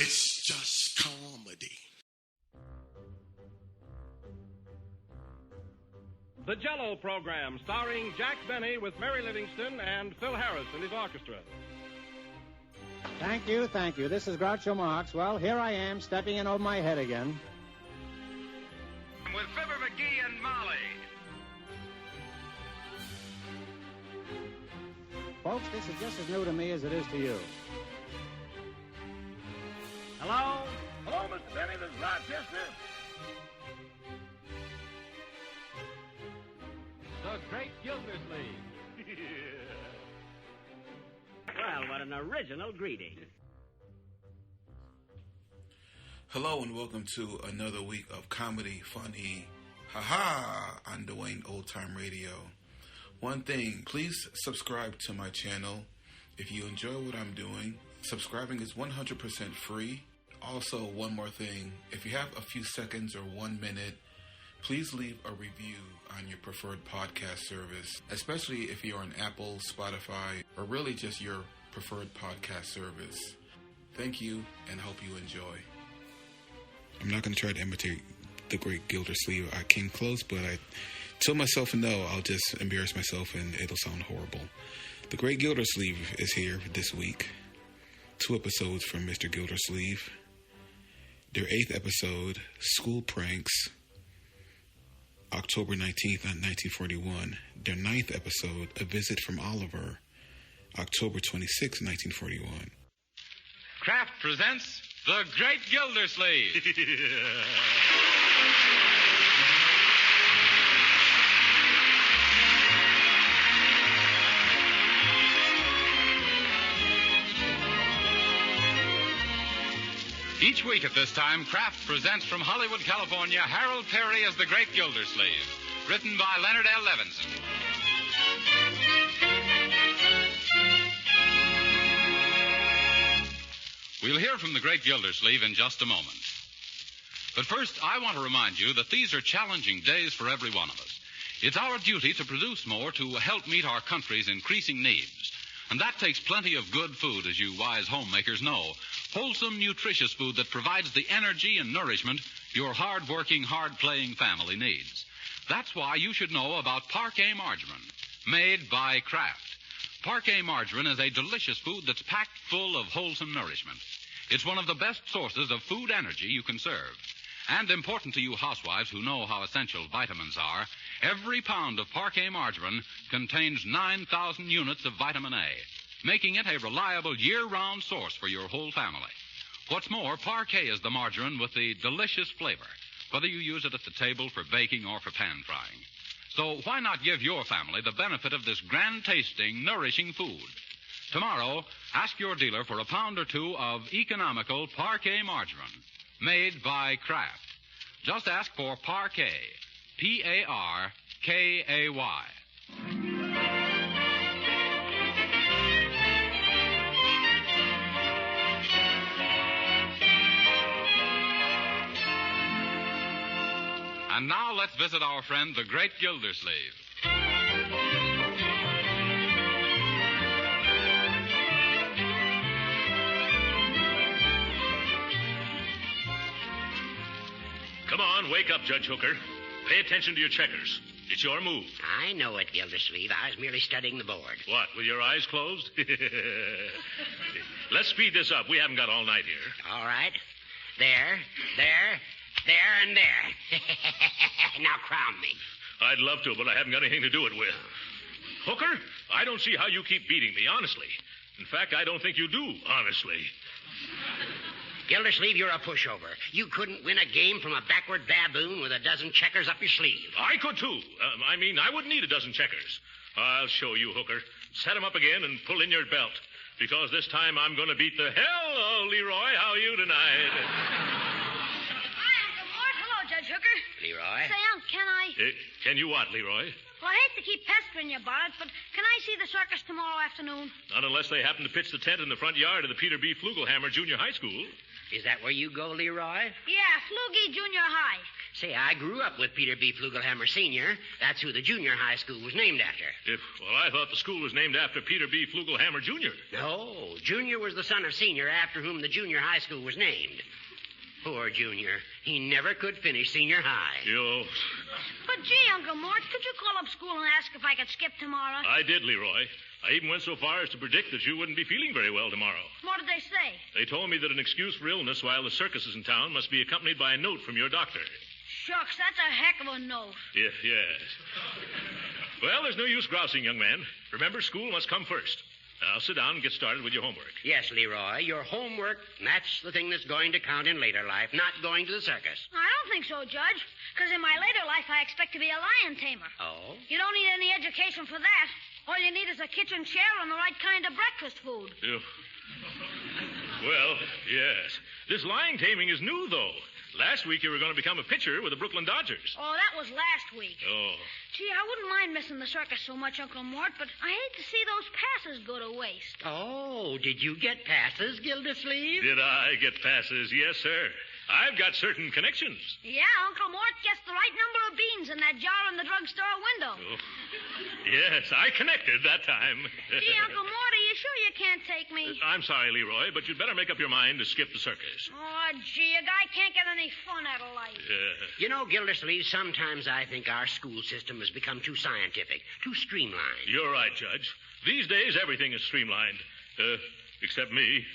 It's just comedy. The Jell-O program, starring Jack Benny with Mary Livingston and Phil Harris and his orchestra. Thank you. This is Groucho Marx. Well, here I am, stepping in over my head again. With Fibber McGee and Molly. Folks, this is just as new to me as it is to you. Hello? Hello, Mr. Benny, this is Rochester. The Great Gildersleeve. Well, what an original greeting. Hello and welcome to another week of comedy, funny, haha, on Dwayne Old Time Radio. One thing, please subscribe to my channel. If you enjoy what I'm doing, subscribing is 100% free. Also, one more thing, if you have a few seconds or 1 minute, please leave a review on your preferred podcast service, especially if you're on Apple, Spotify, or really just your preferred podcast service. Thank you, and hope you enjoy. I'm not going to try to imitate the great Gildersleeve. I came close, but I told myself no, I'll just embarrass myself and it'll sound horrible. The great Gildersleeve is here this week. 2 episodes from Mr. Gildersleeve. Their 8th episode, School Pranks, October 19th, 1941. Their 9th episode, A Visit from Oliver, October 26th, 1941. Kraft presents The Great Gildersleeve. Each week at this time, Kraft presents from Hollywood, California, Harold Perry as the Great Gildersleeve, written by Leonard L. Levinson. We'll hear from the Great Gildersleeve in just a moment. But first, I want to remind you that these are challenging days for every one of us. It's our duty to produce more to help meet our country's increasing needs. And that takes plenty of good food, as you wise homemakers know. Wholesome, nutritious food that provides the energy and nourishment your hard-working, hard-playing family needs. That's why you should know about Parquet Margarine, made by Kraft. Parquet Margarine is a delicious food that's packed full of wholesome nourishment. It's one of the best sources of food energy you can serve. And important to you housewives who know how essential vitamins are, every pound of Parquet Margarine contains 9,000 units of vitamin A, making it a reliable year-round source for your whole family. What's more, Parquet is the margarine with the delicious flavor, whether you use it at the table for baking or for pan frying. So why not give your family the benefit of this grand-tasting, nourishing food? Tomorrow, ask your dealer for a pound or 2 of economical Parquet Margarine, made by Kraft. Just ask for Parquet, P-A-R-K-A-Y. And now let's visit our friend, the Great Gildersleeve. Come on, wake up, Judge Hooker. Pay attention to your checkers. It's your move. I know it, Gildersleeve. I was merely studying the board. What, with your eyes closed? Let's speed this up. We haven't got all night here. All right. There, and there. Now crown me. I'd love to, but I haven't got anything to do it with. Hooker, I don't see how you keep beating me, honestly. In fact, I don't think you do, honestly. Gildersleeve, you're a pushover. You couldn't win a game from a backward baboon with a dozen checkers up your sleeve. I could, too. I wouldn't need a dozen checkers. I'll show you, Hooker. Set 'em up again and pull in your belt. Because this time I'm going to beat the hell out of Leroy. How are you tonight? Hi, Uncle Mort. Hello, Judge Hooker. Leroy? Say, Unc, can I? Can you what, Leroy? Well, I hate to keep pestering you about it, but can I see the circus tomorrow afternoon? Not unless they happen to pitch the tent in the front yard of the Peter B. Flugelhammer Junior High School. Is that where you go, Leroy? Yeah, Flugie Junior High. Say, I grew up with Peter B. Flugelhammer Sr. That's who the junior high school was named after. Well, I thought the school was named after Peter B. Flugelhammer Jr. No, Junior was the son of Senior, after whom the junior high school was named. Poor Junior. He never could finish senior high. Yo. But, gee, Uncle Mort, could you call up school and ask if I could skip tomorrow? I did, Leroy. I even went so far as to predict that you wouldn't be feeling very well tomorrow. What did they say? They told me that an excuse for illness while the circus is in town must be accompanied by a note from your doctor. Shucks, that's a heck of a note. Yes. Well, there's no use grousing, young man. Remember, school must come first. Now, sit down and get started with your homework. Yes, Leroy, your homework, that's the thing that's going to count in later life, not going to the circus. I don't think so, Judge, because in my later life I expect to be a lion tamer. Oh? You don't need any education for that. All you need is a kitchen chair and the right kind of breakfast food. Well, yes. This lion taming is new, though. Last week you were going to become a pitcher with the Brooklyn Dodgers. Oh, that was last week. Oh. Gee, I wouldn't mind missing the circus so much, Uncle Mort, but I hate to see those passes go to waste. Oh, did you get passes, Gildersleeve? Did I get passes? Yes, sir. I've got certain connections. Yeah, Uncle Mort gets the right number of beans in that jar in the drugstore window. Oh. Yes, I connected that time. Gee, Uncle Mort, are you sure you can't take me? I'm sorry, Leroy, but you'd better make up your mind to skip the circus. Oh, gee, a guy can't get any fun out of life. You know, Gildersleeve, sometimes I think our school system has become too scientific, too streamlined. You're right, Judge. These days, everything is streamlined. Except me.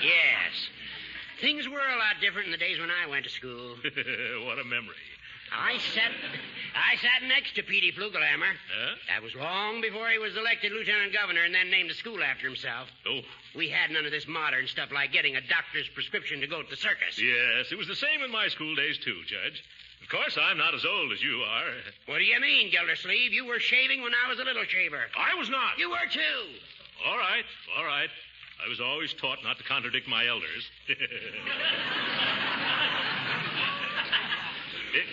Yes. Things were a lot different in the days when I went to school. What a memory. I sat next to Petey Flugelhammer. Huh? That was long before he was elected lieutenant governor and then named the school after himself. Oh. We had none of this modern stuff like getting a doctor's prescription to go to the circus. Yes, it was the same in my school days, too, Judge. Of course, I'm not as old as you are. What do you mean, Gildersleeve? You were shaving when I was a little shaver. I was not. You were, too. All right. I was always taught not to contradict my elders.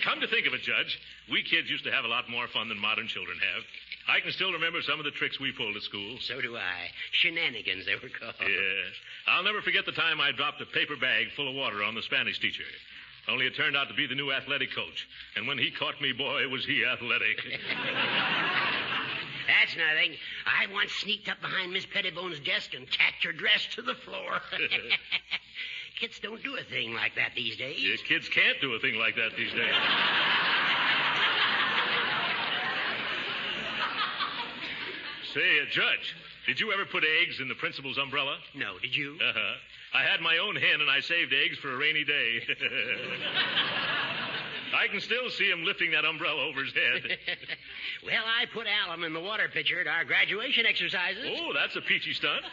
Come to think of it, Judge, we kids used to have a lot more fun than modern children have. I can still remember some of the tricks we pulled at school. So do I. Shenanigans, they were called. Yes. I'll never forget the time I dropped a paper bag full of water on the Spanish teacher. Only it turned out to be the new athletic coach. And when he caught me, boy, was he athletic. That's nothing. I once sneaked up behind Miss Pettibone's desk and tacked her dress to the floor. Kids don't do a thing like that these days. Yeah, kids can't do a thing like that these days. Say, Judge, did you ever put eggs in the principal's umbrella? No, did you? Uh-huh. I had my own hen, and I saved eggs for a rainy day. I can still see him lifting that umbrella over his head. Well, I put alum in the water pitcher at our graduation exercises. Oh, that's a peachy stunt.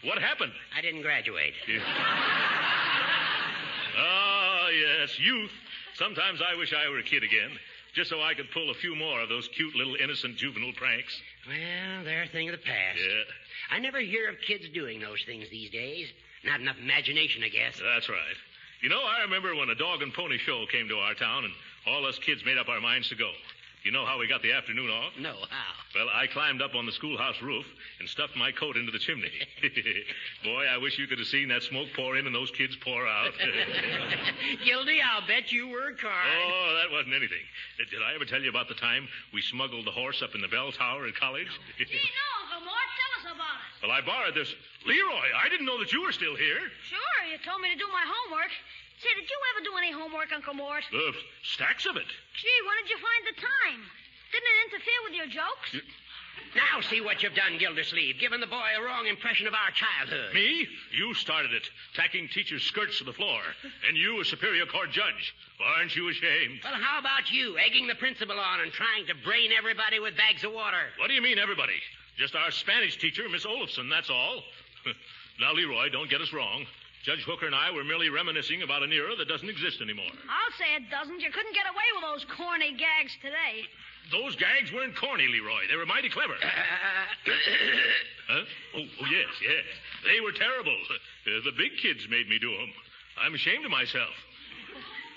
What happened? I didn't graduate. Ah, yes, youth. Sometimes I wish I were a kid again, just so I could pull a few more of those cute little innocent juvenile pranks. Well, they're a thing of the past. Yeah. I never hear of kids doing those things these days. Not enough imagination, I guess. That's right. You know, I remember when a dog and pony show came to our town and all us kids made up our minds to go. You know how we got the afternoon off? No, how? Well, I climbed up on the schoolhouse roof and stuffed my coat into the chimney. Boy, I wish you could have seen that smoke pour in and those kids pour out. Gildy, I'll bet you worked hard. Oh, that wasn't anything. Did I ever tell you about the time we smuggled the horse up in the bell tower at college? Gee, no, Uncle Mort. Tell us about it. Well, I borrowed this. Leroy, I didn't know that you were still here. Sure, you told me to do my homework. Say, did you ever do any homework, Uncle Mort? Stacks of it. Gee, when did you find the time? Didn't it interfere with your jokes? Now see what you've done, Gildersleeve, giving the boy a wrong impression of our childhood. Me? You started it, tacking teachers' skirts to the floor. And you, a Superior Court judge. Aren't you ashamed? Well, how about you, egging the principal on and trying to brain everybody with bags of water? What do you mean, everybody? Just our Spanish teacher, Miss Olafson, that's all. Now, Leroy, don't get us wrong. Judge Hooker and I were merely reminiscing about an era that doesn't exist anymore. I'll say it doesn't. You couldn't get away with those corny gags today. Those gags weren't corny, Leroy. They were mighty clever. Huh? Oh, yes. They were terrible. The big kids made me do them. I'm ashamed of myself.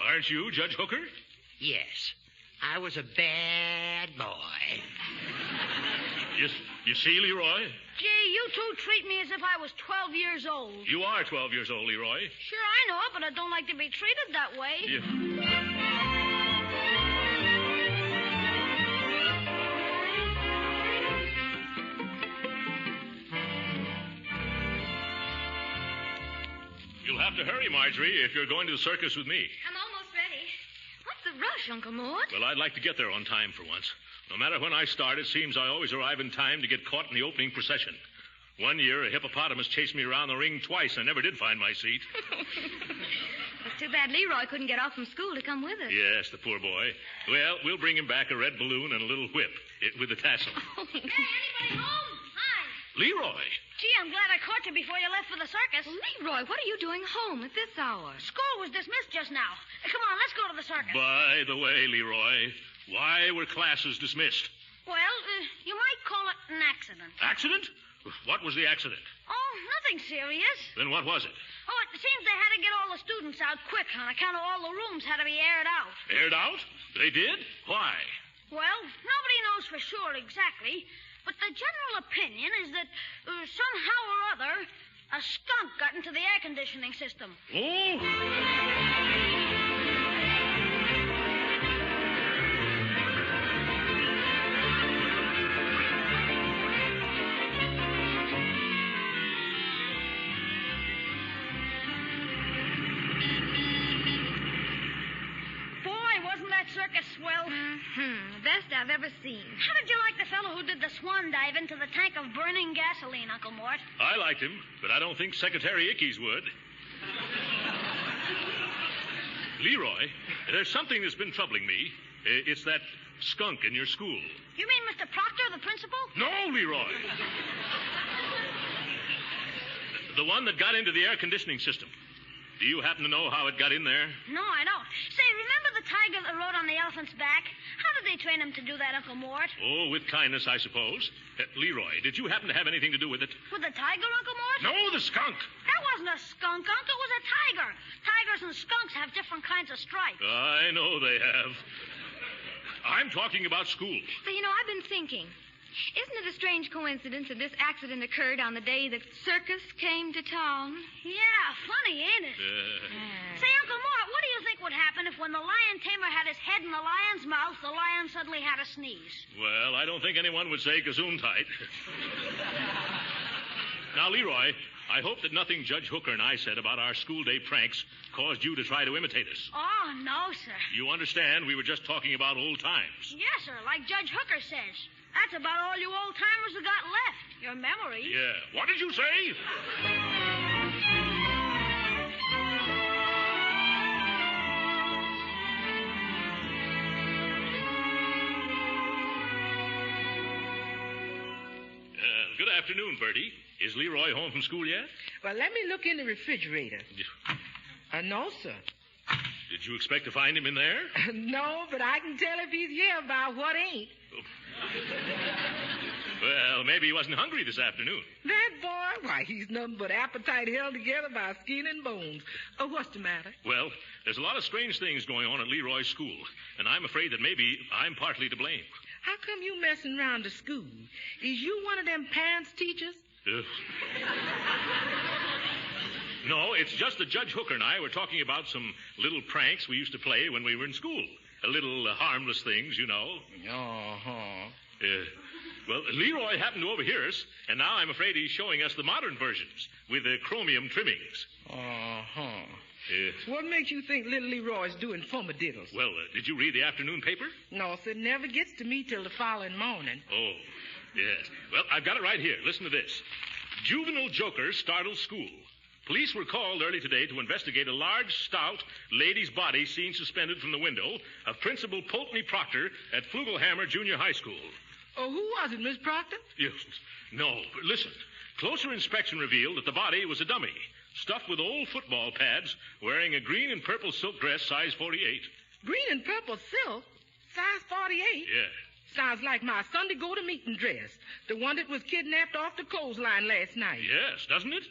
Aren't you, Judge Hooker? Yes, I was a bad boy. You see, Leroy? Gee, you two treat me as if I was 12 years old. You are 12 years old, Leroy. Sure, I know it, but I don't like to be treated that way. You'll have to hurry, Marjorie, if you're going to the circus with me. I'm almost ready. What's the rush, Uncle Mort? Well, I'd like to get there on time for once. No matter when I start, it seems I always arrive in time to get caught in the opening procession. One year, a hippopotamus chased me around the ring twice and I never did find my seat. It's too bad Leroy couldn't get off from school to come with us. Yes, the poor boy. Well, we'll bring him back a red balloon and a little whip with a tassel. Hey, anybody home? Hi. Leroy! Gee, I'm glad I caught you before you left for the circus. Leroy, what are you doing home at this hour? School was dismissed just now. Come on, let's go to the circus. By the way, Leroy, why were classes dismissed? Well, you might call it an accident. Accident? What was the accident? Oh, nothing serious. Then what was it? Oh, it seems they had to get all the students out quick on account of all the rooms had to be aired out. Aired out? They did? Why? Well, nobody knows for sure exactly, but the general opinion is that somehow or other, a skunk got into the air conditioning system. Oh! Circus swell. The best I've ever seen. How did you like the fellow who did the swan dive into the tank of burning gasoline, Uncle Mort? I liked him, but I don't think Secretary Ickes would. Leroy, there's something that's been troubling me. It's that skunk in your school. You mean Mr. Proctor, the principal? No, Leroy. The one that got into the air conditioning system. Do you happen to know how it got in there? No, I don't. Say, remember the tiger that rode on the elephant's back? How did they train him to do that, Uncle Mort? Oh, with kindness, I suppose. Leroy, did you happen to have anything to do with it? With the tiger, Uncle Mort? No, the skunk. That wasn't a skunk, Uncle. It was a tiger. Tigers and skunks have different kinds of stripes. I know they have. I'm talking about school. But, I've been thinking. Isn't it a strange coincidence that this accident occurred on the day the circus came to town? Yeah, funny, ain't it? Say, Uncle Mort, what do you think would happen if when the lion tamer had his head in the lion's mouth, the lion suddenly had a sneeze? Well, I don't think anyone would say gesundheit. Now, Leroy, I hope that nothing Judge Hooker and I said about our school day pranks caused you to try to imitate us. Oh, no, sir. You understand we were just talking about old times. Yes, sir, like Judge Hooker says. That's about all you old-timers have got left. Your memories. Yeah. What did you say? Good afternoon, Bertie. Is Leroy home from school yet? Well, let me look in the refrigerator. No, sir. Did you expect to find him in there? No, but I can tell if he's here by what ain't. Well, maybe he wasn't hungry this afternoon. That boy, why, he's nothing but appetite held together by skin and bones. Oh, what's the matter? Well, there's a lot of strange things going on at Leroy's school, and I'm afraid that maybe I'm partly to blame. How come you messing around the school? Is you one of them pants teachers? No, it's just that Judge Hooker and I were talking about some little pranks we used to play when we were in school. Little harmless things, you know. Well, Leroy happened to overhear us, and now I'm afraid he's showing us the modern versions with the chromium trimmings. What makes you think little Leroy's doing fumadiddles? Well, did you read the afternoon paper? No, sir, it never gets to me till the following morning. Oh, yes. Well, I've got it right here. Listen to this. Juvenile joker startles school. Police were called early today to investigate a large, stout lady's body seen suspended from the window of Principal Pulteney Proctor at Flugelhammer Junior High School. Oh, who was it, Miss Proctor? Yes. No, but listen. Closer inspection revealed that the body was a dummy, stuffed with old football pads, wearing a green and purple silk dress, size 48. Green and purple silk? Size 48? Yeah. Sounds like my Sunday go-to-meeting dress. The one that was kidnapped off the clothesline last night. Yes, doesn't it?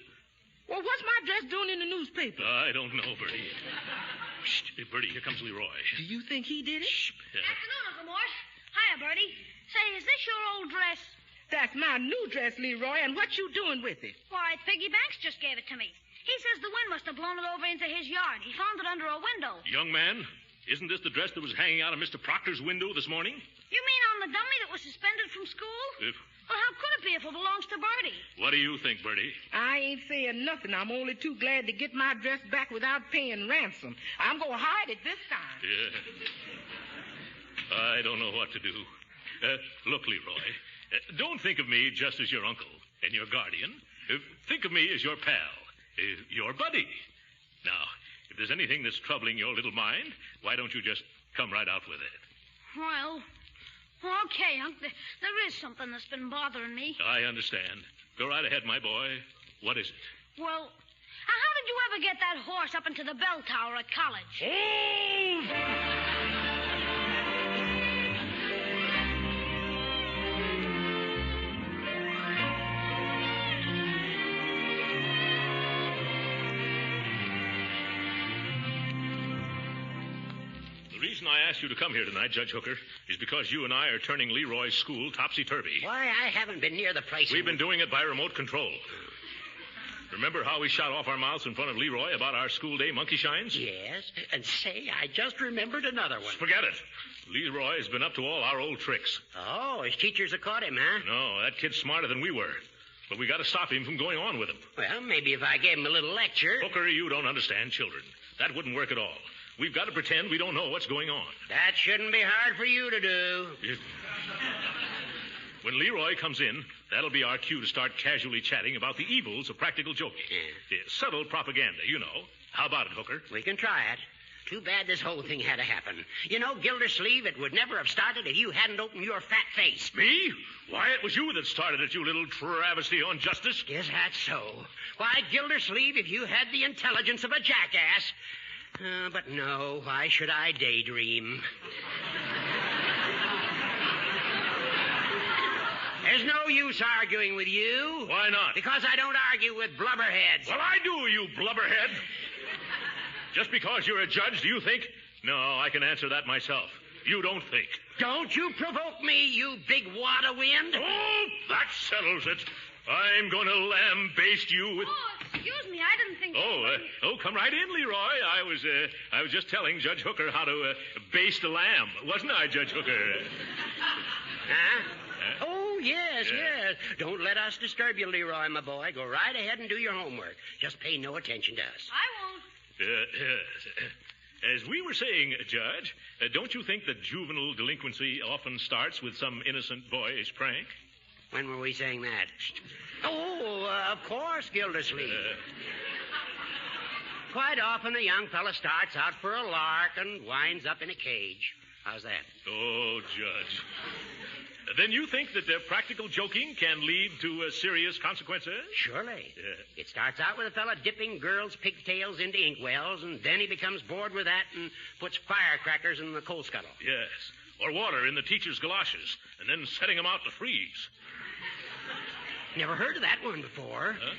Well, what's my dress doing in the newspaper? I don't know, Bertie. Shh, Bertie, here comes Leroy. Do you think he did it? Shh. Afternoon, Uncle Mort. Hiya, Bertie. Say, is this your old dress? That's my new dress, Leroy, and what you doing with it? Why, Piggy Banks just gave it to me. He says the wind must have blown it over into his yard. He found it under a window. Young man, isn't this the dress that was hanging out of Mr. Proctor's window this morning? You mean on the dummy that was suspended from school? Well, how could it be if it belongs to Bertie? What do you think, Bertie? I ain't saying nothing. I'm only too glad to get my dress back without paying ransom. I'm going to hide it this time. Yeah. I don't know what to do. Look, Leroy, don't think of me just as your uncle and your guardian. Think of me as your pal, your buddy. Now, if there's anything that's troubling your little mind, why don't you just come right out with it? Well, okay, Unc. There is something that's been bothering me. I understand. Go right ahead, my boy. What is it? Well, how did you ever get that horse up into the bell tower at college? The reason I asked you to come here tonight, Judge Hooker, is because you and I are turning Leroy's school topsy-turvy. Why, I haven't been near the place. We've been doing it by remote control. Remember how we shot off our mouths in front of Leroy about our school day monkey shines? Yes, and say, I just remembered another one. Forget it. Leroy's been up to all our old tricks. Oh, his teachers have caught him, huh? No, that kid's smarter than we were. But we got to stop him from going on with him. Well, maybe if I gave him a little lecture. Hooker, you don't understand children. That wouldn't work at all. We've got to pretend we don't know what's going on. That shouldn't be hard for you to do. When Leroy comes in, that'll be our cue to start casually chatting about the evils of practical joking. Yeah. Subtle propaganda, you know. How about it, Hooker? We can try it. Too bad this whole thing had to happen. You know, Gildersleeve, it would never have started if you hadn't opened your fat face. Me? Why, it was you that started it, you little travesty on justice. Is that so? Why, Gildersleeve, if you had the intelligence of a jackass... but no, why should I daydream? There's no use arguing with you. Why not? Because I don't argue with blubberheads. Well, I do, you blubberhead. Just because you're a judge, do you think? No, I can answer that myself. You don't think. Don't you provoke me, you big wad of wind. Oh, that settles it. I'm going to lambaste you with... Oh, excuse me, I didn't think... Come right in, Leroy. I was just telling Judge Hooker how to baste a lamb. Wasn't I, Judge Hooker? Huh? Oh, yes. Don't let us disturb you, Leroy, my boy. Go right ahead and do your homework. Just pay no attention to us. I won't. As we were saying, Judge, don't you think that juvenile delinquency often starts with some innocent boyish prank? When were we saying that? Oh, of course, Gildersleeve. Quite often a young fella starts out for a lark and winds up in a cage. How's that? Oh, Judge. Then you think that practical joking can lead to serious consequences? Surely. It starts out with a fella dipping girls' pigtails into inkwells, and then he becomes bored with that and puts firecrackers in the coal scuttle. Yes. Or water in the teacher's galoshes, and then setting them out to freeze. Never heard of that one before. Huh?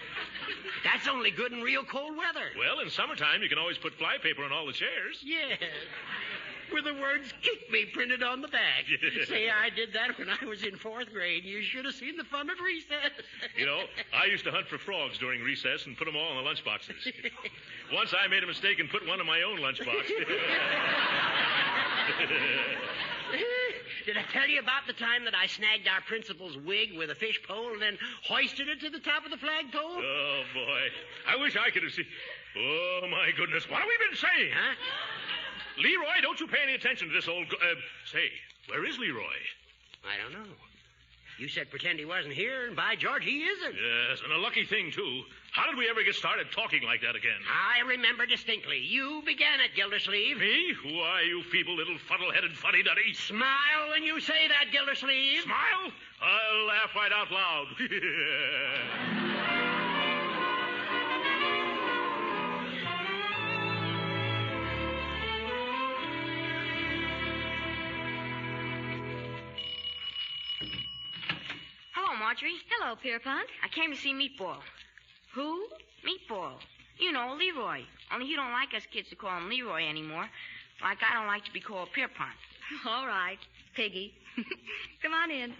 That's only good in real cold weather. Well, in summertime, you can always put flypaper on all the chairs. Yes. With the words "kick me" printed on the back. Say, I did that when I was in 4th grade. You should have seen the fun at recess. You know, I used to hunt for frogs during recess and put them all in the lunchboxes. Once I made a mistake and put one in my own lunchbox. Did I tell you about the time that I snagged our principal's wig with a fish pole and then hoisted it to the top of the flagpole? Oh, boy. I wish I could have seen... Oh, my goodness. What have we been saying? Huh? Leroy, don't you pay any attention to this old... Say, where is Leroy? I don't know. You said pretend he wasn't here, and by George, he isn't. Yes, and a lucky thing, too. How did we ever get started talking like that again? I remember distinctly. You began it, Gildersleeve. Me? Why, you feeble little fuddle-headed fuddy-duddy. Smile when you say that, Gildersleeve. Smile? I'll laugh right out loud. Hello, Marjorie. Hello, Pierpont. I came to see Meatball. Who? Meatball. You know, Leroy. Only he don't like us kids to call him Leroy anymore. Like I don't like to be called Pierpont. All right, Piggy. Come on in.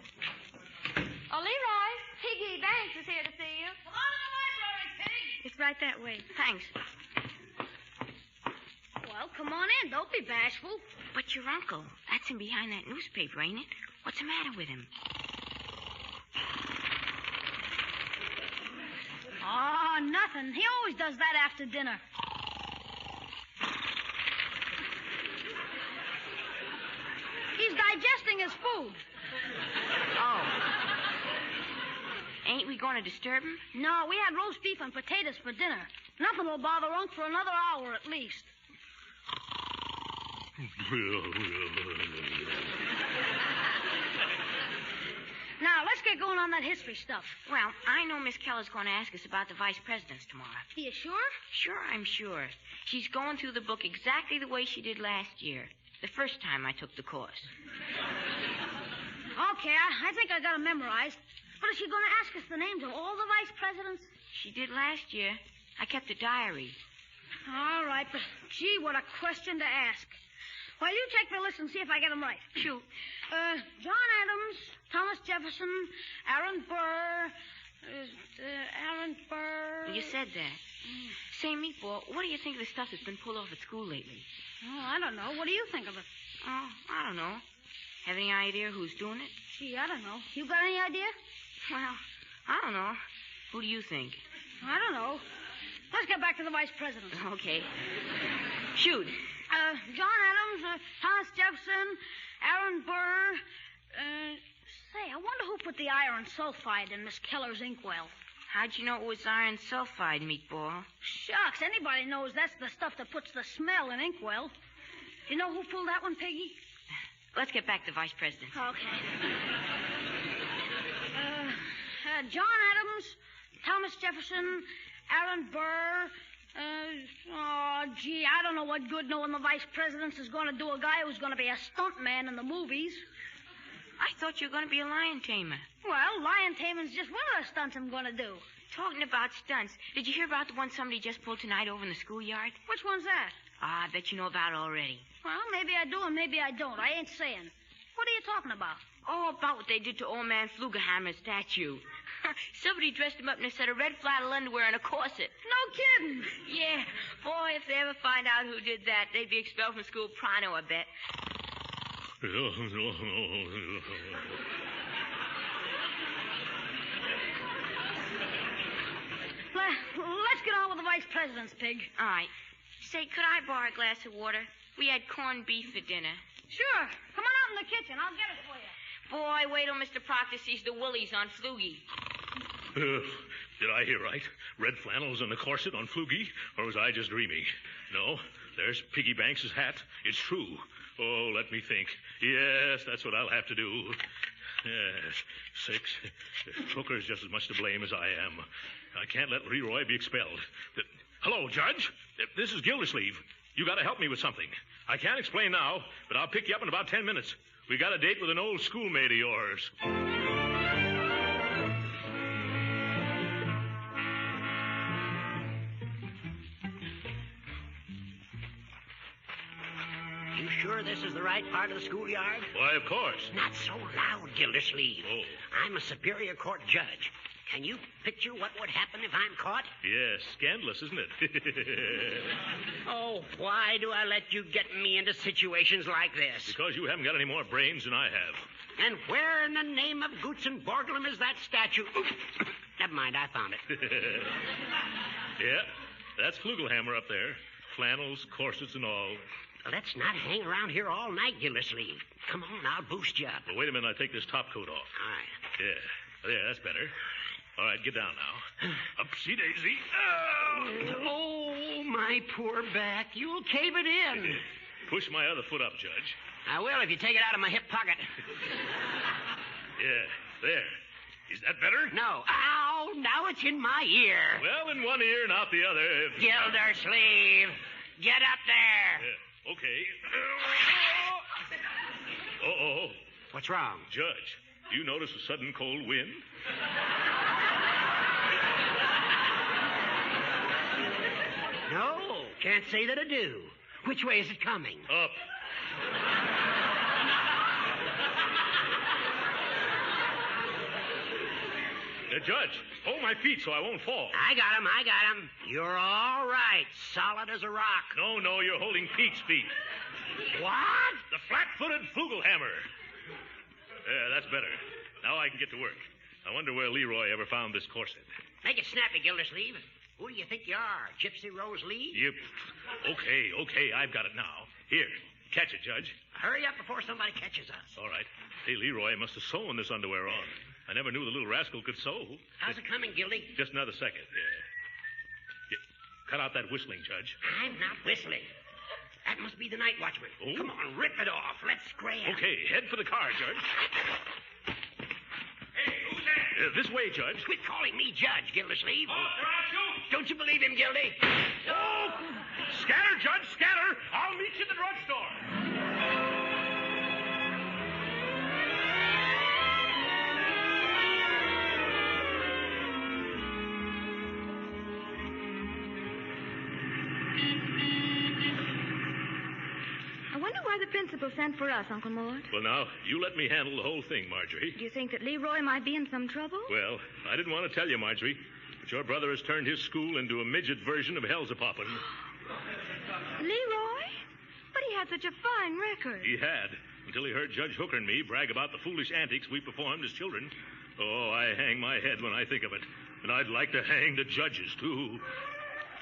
Oh, Leroy, Piggy Banks is here to see you. Come on in the library, Pig. It's right that way. Thanks. Well, come on in. Don't be bashful. But your uncle, that's him behind that newspaper, ain't it? What's the matter with him? Oh, nothing. He always does that after dinner. He's digesting his food. Oh. Ain't we going to disturb him? No, we had roast beef and potatoes for dinner. Nothing will bother Unc for another hour at least. Now, let's get going on that history stuff. Well, I know Miss Keller's going to ask us about the vice presidents tomorrow. Are you sure? Sure, I'm sure. She's going through the book exactly the way she did last year, the first time I took the course. Okay, I think I got it memorized. But is she going to ask us the names of all the vice presidents? She did last year. I kept a diary. All right, but gee, what a question to ask. Well, you check the list and see if I get them right. Shoot. John Adams, Thomas Jefferson, Aaron Burr, Aaron Burr. You said that. Say, Meatball, what do you think of the stuff that's been pulled off at school lately? Oh, I don't know. What do you think of it? Oh, I don't know. Have any idea who's doing it? Gee, I don't know. You got any idea? Well, I don't know. Who do you think? I don't know. Let's get back to the vice presidents. Okay. Shoot. John Adams, Thomas Jefferson, Aaron Burr. Say, I wonder who put the iron sulfide in Miss Keller's inkwell. How'd you know it was iron sulfide, Meatball? Shucks, anybody knows that's the stuff that puts the smell in inkwell. You know who pulled that one, Piggy? Let's get back to vice president. Okay. John Adams, Thomas Jefferson, Aaron Burr. Gee, I don't know what good knowing the vice presidents is going to do a guy who's going to be a stuntman in the movies. I thought you were going to be a lion tamer. Well, lion taming's just one of the stunts I'm going to do. Talking about stunts, did you hear about the one somebody just pulled tonight over in the schoolyard? Which one's that? I bet you know about it already. Well, maybe I do and maybe I don't. I ain't saying. What are you talking about? Oh, about what they did to old man Flugelhammer's statue. Somebody dressed him up in a set of red flannel underwear and a corset. No kidding. Yeah. Boy, if they ever find out who did that, they'd be expelled from school pronto, I bet. Let's get on with the vice presidents, Pig. All right. Say, could I borrow a glass of water? We had corned beef for dinner. Sure. Come on out in the kitchen. I'll get it for you. Boy, wait till Mr. Proctor sees the woolies on Flugie. Did I hear right? Red flannels and a corset on Flugie? Or was I just dreaming? No, there's Piggy Banks's hat. It's true. Oh, let me think. Yes, that's what I'll have to do. Yes, 6. Hooker's just as much to blame as I am. I can't let Leroy be expelled. Hello, Judge. This is Gildersleeve. You got to help me with something. I can't explain now, but I'll pick you up in about 10 minutes. We got a date with an old schoolmate of yours. You sure this is the right part of the schoolyard? Why, of course. Not so loud, Gildersleeve. Oh. I'm a Superior Court judge. Can you picture what would happen if I'm caught? Yes, scandalous, isn't it? Oh, why do I let you get me into situations like this? Because you haven't got any more brains than I have. And where in the name of Goots and Borglum is that statue? Never mind, I found it. Yeah, that's Flugelhammer up there. Flannels, corsets, and all. Let's not hang around here all night, Gildersleeve. Come on, I'll boost you up. Well, wait a minute, I take this top coat off. All right. Yeah, there, that's better. All right, get down now. Upsy daisy. Oh, my poor back. You'll cave it in. Push my other foot up, Judge. I will if you take it out of my hip pocket. Yeah, there. Is that better? No. Ow, now it's in my ear. Well, in one ear, not the other. Gildersleeve, get up there. Yeah, okay. Uh-oh. What's wrong? Judge, you notice a sudden cold wind? Can't say that I do. Which way is it coming? Up. Judge, hold my feet so I won't fall. I got him. You're all right. Solid as a rock. No, you're holding Pete's feet. What? The flat-footed flugelhammer. Yeah, that's better. Now I can get to work. I wonder where Leroy ever found this corset. Make it snappy, Gildersleeve. Who do you think you are, Gypsy Rose Lee? Yep. Okay, I've got it now. Here, catch it, Judge. Hurry up before somebody catches us. All right. Hey, Leroy must have sewn this underwear on. I never knew the little rascal could sew. How's it coming, Gildy? Just another second. Yeah. Cut out that whistling, Judge. I'm not whistling. That must be the night watchman. Oh? Come on, rip it off. Let's scram. Okay, head for the car, Judge. Hey, who's that? This way, Judge. Quit calling me Judge, Gildersleeve. Oh, Horatio? Don't you believe him, Gildy? Oh! Scatter, Judge, scatter. I'll meet you at the drugstore. I wonder why the principal sent for us, Uncle Mort. Well, now, you let me handle the whole thing, Marjorie. Do you think that Leroy might be in some trouble? Well, I didn't want to tell you, Marjorie, but your brother has turned his school into a midget version of Hellzapoppin'. Leroy? But he had such a fine record. He had, until he heard Judge Hooker and me brag about the foolish antics we performed as children. Oh, I hang my head when I think of it. And I'd like to hang the judges, too.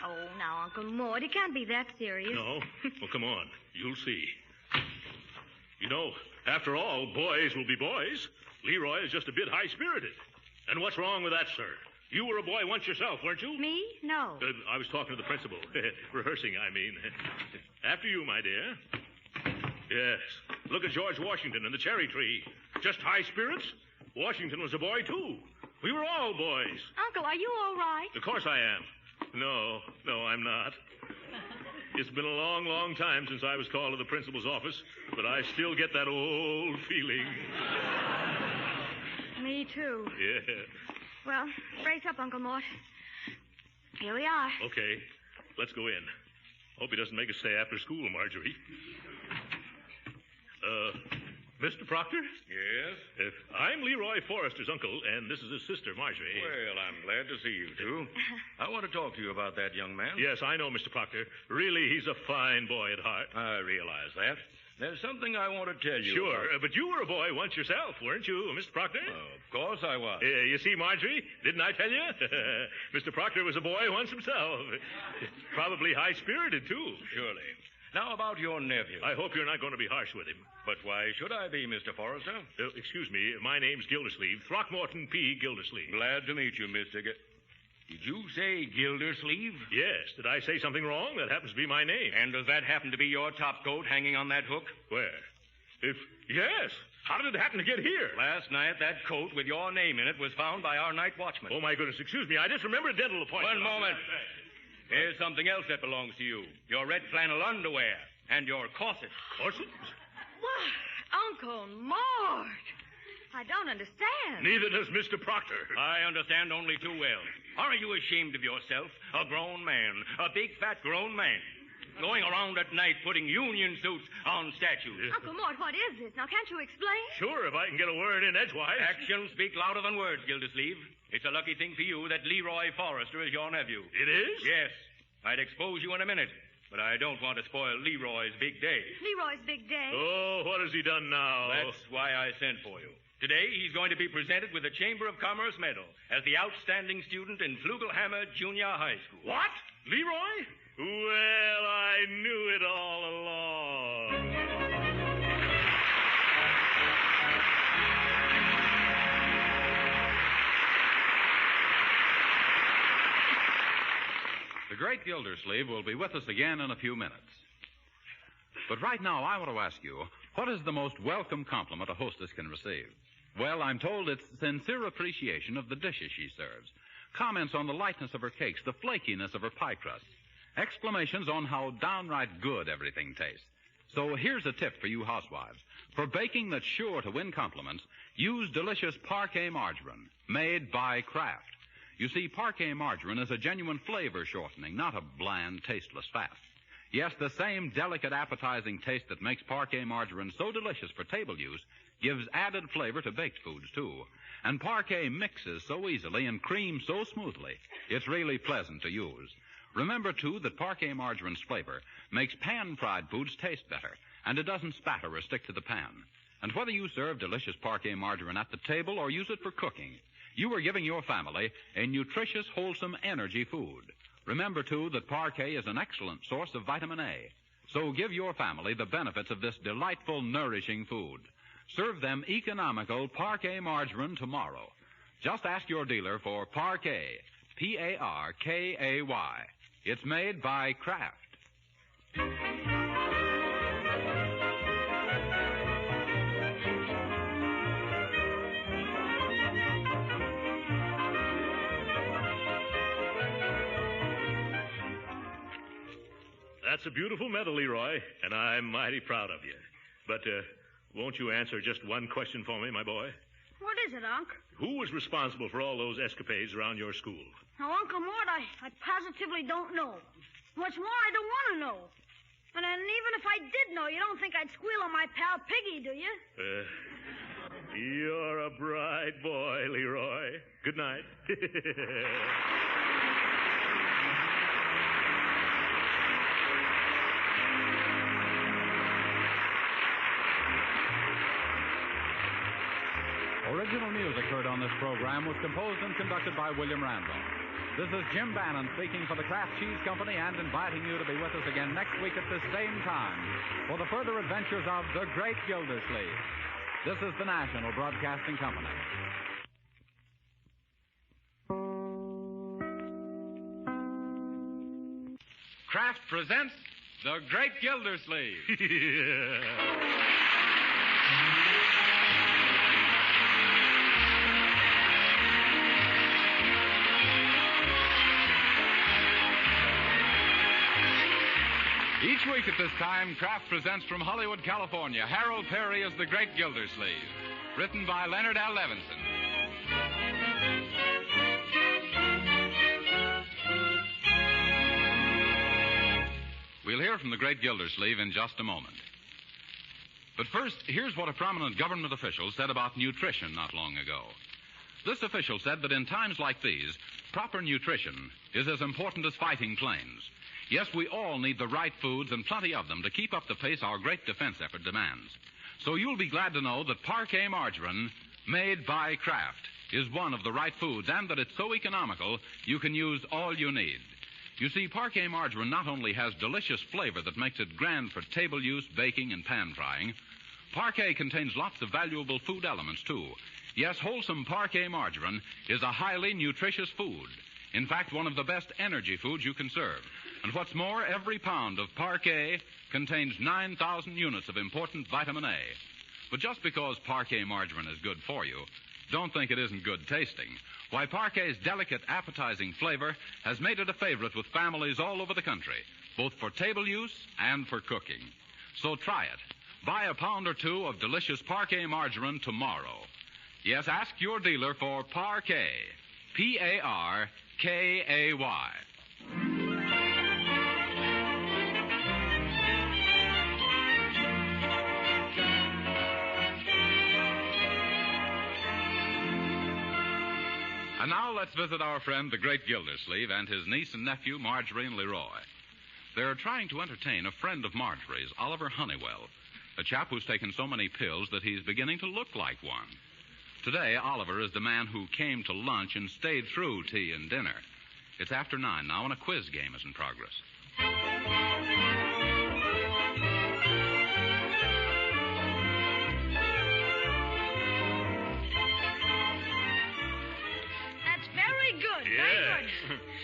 Oh, now, Uncle Mort, it can't be that serious. No? Well, come on. You'll see. You know, after all, boys will be boys. Leroy is just a bit high-spirited. And what's wrong with that, sir? You were a boy once yourself, weren't you? Me? No. I was talking to the principal. Rehearsing, I mean. After you, my dear. Yes. Look at George Washington and the cherry tree. Just high spirits? Washington was a boy, too. We were all boys. Uncle, are you all right? Of course I am. No, I'm not. It's been a long, long time since I was called to the principal's office, but I still get that old feeling. Me, too. Yeah. Well, brace up, Uncle Mort. Here we are. Okay, let's go in. Hope he doesn't make us stay after school, Marjorie. Mr. Proctor? Yes? I'm Leroy Forrester's uncle, and this is his sister, Marjorie. Well, I'm glad to see you two. I want to talk to you about that young man. Yes, I know, Mr. Proctor. Really, he's a fine boy at heart. I realize that. There's something I want to tell you. Sure, about. But you were a boy once yourself, weren't you, Mr. Proctor? Of course I was. You see, Marjorie, didn't I tell you? Mr. Proctor was a boy once himself. Probably high-spirited, too. Surely. Now about your nephew. I hope you're not going to be harsh with him. But why should I be, Mr. Forrester? Excuse me, my name's Gildersleeve, Throckmorton P. Gildersleeve. Glad to meet you, Mr. Did you say Gildersleeve? Yes. Did I say something wrong? That happens to be my name. And does that happen to be your top coat hanging on that hook? Where? Yes. How did it happen to get here? Last night, that coat with your name in it was found by our night watchman. Oh, my goodness. Excuse me. I just remembered a dental appointment. One moment. Here's something else that belongs to you. Your red flannel underwear and your corset. Corset? Why, Uncle Mort, I don't understand. Neither does Mr. Proctor. I understand only too well. Aren't you ashamed of yourself? A grown man, a big, fat, grown man, going around at night putting union suits on statues. Uncle Mort, what is this? Now, can't you explain? Sure, if I can get a word in edgewise. Actions speak louder than words, Gildersleeve. It's a lucky thing for you that Leroy Forrester is your nephew. It is? Yes. I'd expose you in a minute, but I don't want to spoil Leroy's big day. Leroy's big day? Oh, what has he done now? That's why I sent for you. Today, he's going to be presented with the Chamber of Commerce Medal as the outstanding student in Flugelhammer Junior High School. What? Leroy? Well, I knew it all along. The great Gildersleeve will be with us again in a few minutes. But right now, I want to ask you, what is the most welcome compliment a hostess can receive? Well, I'm told it's sincere appreciation of the dishes she serves. Comments on the lightness of her cakes, the flakiness of her pie crusts. Exclamations on how downright good everything tastes. So here's a tip for you housewives. For baking that's sure to win compliments, use delicious parquet margarine made by Kraft. You see, Parquet margarine is a genuine flavor shortening, not a bland, tasteless fat. Yes, the same delicate, appetizing taste that makes Parquet margarine so delicious for table use gives added flavor to baked foods, too. And Parquet mixes so easily and creams so smoothly, it's really pleasant to use. Remember, too, that Parquet margarine's flavor makes pan-fried foods taste better, and it doesn't spatter or stick to the pan. And whether you serve delicious Parquet margarine at the table or use it for cooking, you are giving your family a nutritious, wholesome energy food. Remember, too, that Parquet is an excellent source of vitamin A. So give your family the benefits of this delightful, nourishing food. Serve them economical Parquet margarine tomorrow. Just ask your dealer for Parquet, P-A-R-K-A-Y. It's made by Kraft. That's a beautiful medal, Leroy, and I'm mighty proud of you. But won't you answer just one question for me, my boy? What is it, Unc? Who was responsible for all those escapades around your school? Now, Uncle Mort, I positively don't know. What's more, I don't want to know. And even if I did know, you don't think I'd squeal on my pal Piggy, do you? You're a bright boy, Leroy. Good night. Original music heard on this program was composed and conducted by William Randolph. This is Jim Bannon speaking for the Kraft Cheese Company and inviting you to be with us again next week at this same time for the further adventures of the Great Gildersleeve. This is the National Broadcasting Company. Kraft presents the Great Gildersleeve. Each week at this time, Kraft presents from Hollywood, California, Harold Perry as the Great Gildersleeve, written by Leonard L. Levinson. We'll hear from the Great Gildersleeve in just a moment. But first, here's what a prominent government official said about nutrition not long ago. This official said that in times like these, proper nutrition is as important as fighting planes. Yes, we all need the right foods and plenty of them to keep up the pace our great defense effort demands. So you'll be glad to know that Parquet margarine, made by Kraft, is one of the right foods, and that it's so economical you can use all you need. You see, Parquet margarine not only has delicious flavor that makes it grand for table use, baking, and pan frying, Parquet contains lots of valuable food elements, too. Yes, wholesome Parquet margarine is a highly nutritious food. In fact, one of the best energy foods you can serve. And what's more, every pound of Parquet contains 9,000 units of important vitamin A. But just because Parquet margarine is good for you, don't think it isn't good tasting. Why, Parquet's delicate, appetizing flavor has made it a favorite with families all over the country, both for table use and for cooking. So try it. Buy a pound or two of delicious Parquet margarine tomorrow. Yes, ask your dealer for Parquet, P-A-R-K-A-Y. And now let's visit our friend, the Great Gildersleeve, and his niece and nephew, Marjorie and Leroy. They're trying to entertain a friend of Marjorie's, Oliver Honeywell, a chap who's taken so many pills that he's beginning to look like one. Today, Oliver is the man who came to lunch and stayed through tea and dinner. It's after 9 now, and a quiz game is in progress.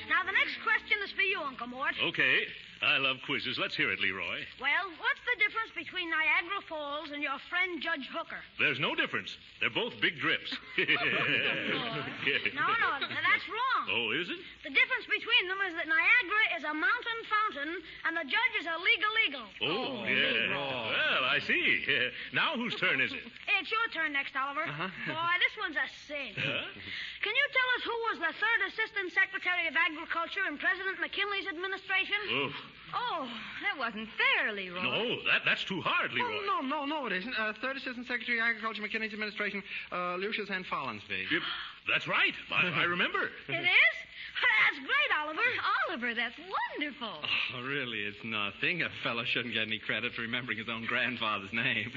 Now, the next question is for you, Uncle Mort. Okay. I love quizzes. Let's hear it, Leroy. Well, what's the difference between Niagara Falls and your friend Judge Hooker? There's no difference. They're both big drips. No, that's wrong. Oh, is it? The difference between them is that Niagara is a mountain fountain, and the judge is a legal. Oh, yeah. Well, I see. Now whose turn is it? It's your turn next, Oliver. Boy, this one's a cinch. Can you tell us who was the third Assistant Secretary of Agriculture in President McKinley's administration? Oof. Oh, that wasn't fair, Leroy. No, that's too hard, Leroy. Oh, no, it isn't. Third Assistant Secretary of Agriculture, McKinley's administration, Lucius N. Follansby. Yep, that's right. I remember. It is? That's great, Oliver. Oliver, that's wonderful. Oh, really, it's nothing. A fellow shouldn't get any credit for remembering his own grandfather's name.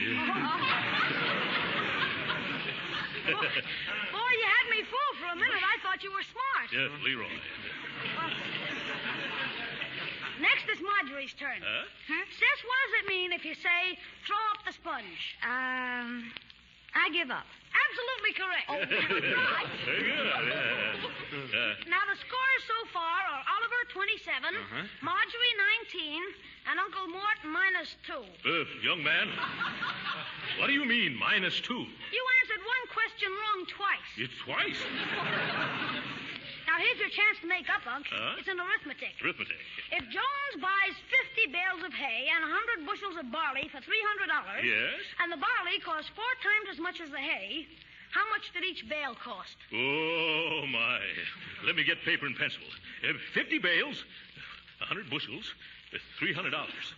Boy, you had me fooled for a minute. I thought you were smart. Yes, Leroy. Next is Marjorie's turn. Sis, what does it mean if you say, throw up the sponge? I give up. Absolutely correct. Very good. Now, the scores so far are Oliver 27, Marjorie 19, and Uncle Mort -2. Young man, what do you mean, -2? You answered one question wrong twice. It's twice? Now, here's your chance to make up, Unc. It's an arithmetic. Arithmetic. If Jones buys 50 bales of hay and 100 bushels of barley for $300, Yes? and the barley costs 4 times as much as the hay, how much did each bale cost? Oh, my. Let me get paper and pencil. 50 bales, 100 bushels, $300.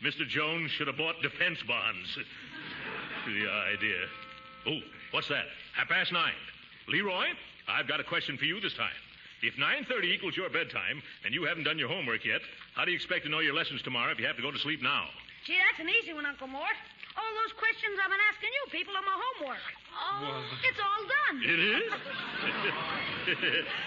Mr. Jones should have bought defense bonds. The idea. Oh, what's that? 9:30. Leroy, I've got a question for you this time. If 9:30 equals your bedtime and you haven't done your homework yet, how do you expect to know your lessons tomorrow if you have to go to sleep now? Gee, that's an easy one, Uncle Mort. All those questions I've been asking you people are my homework. It's all done. It is?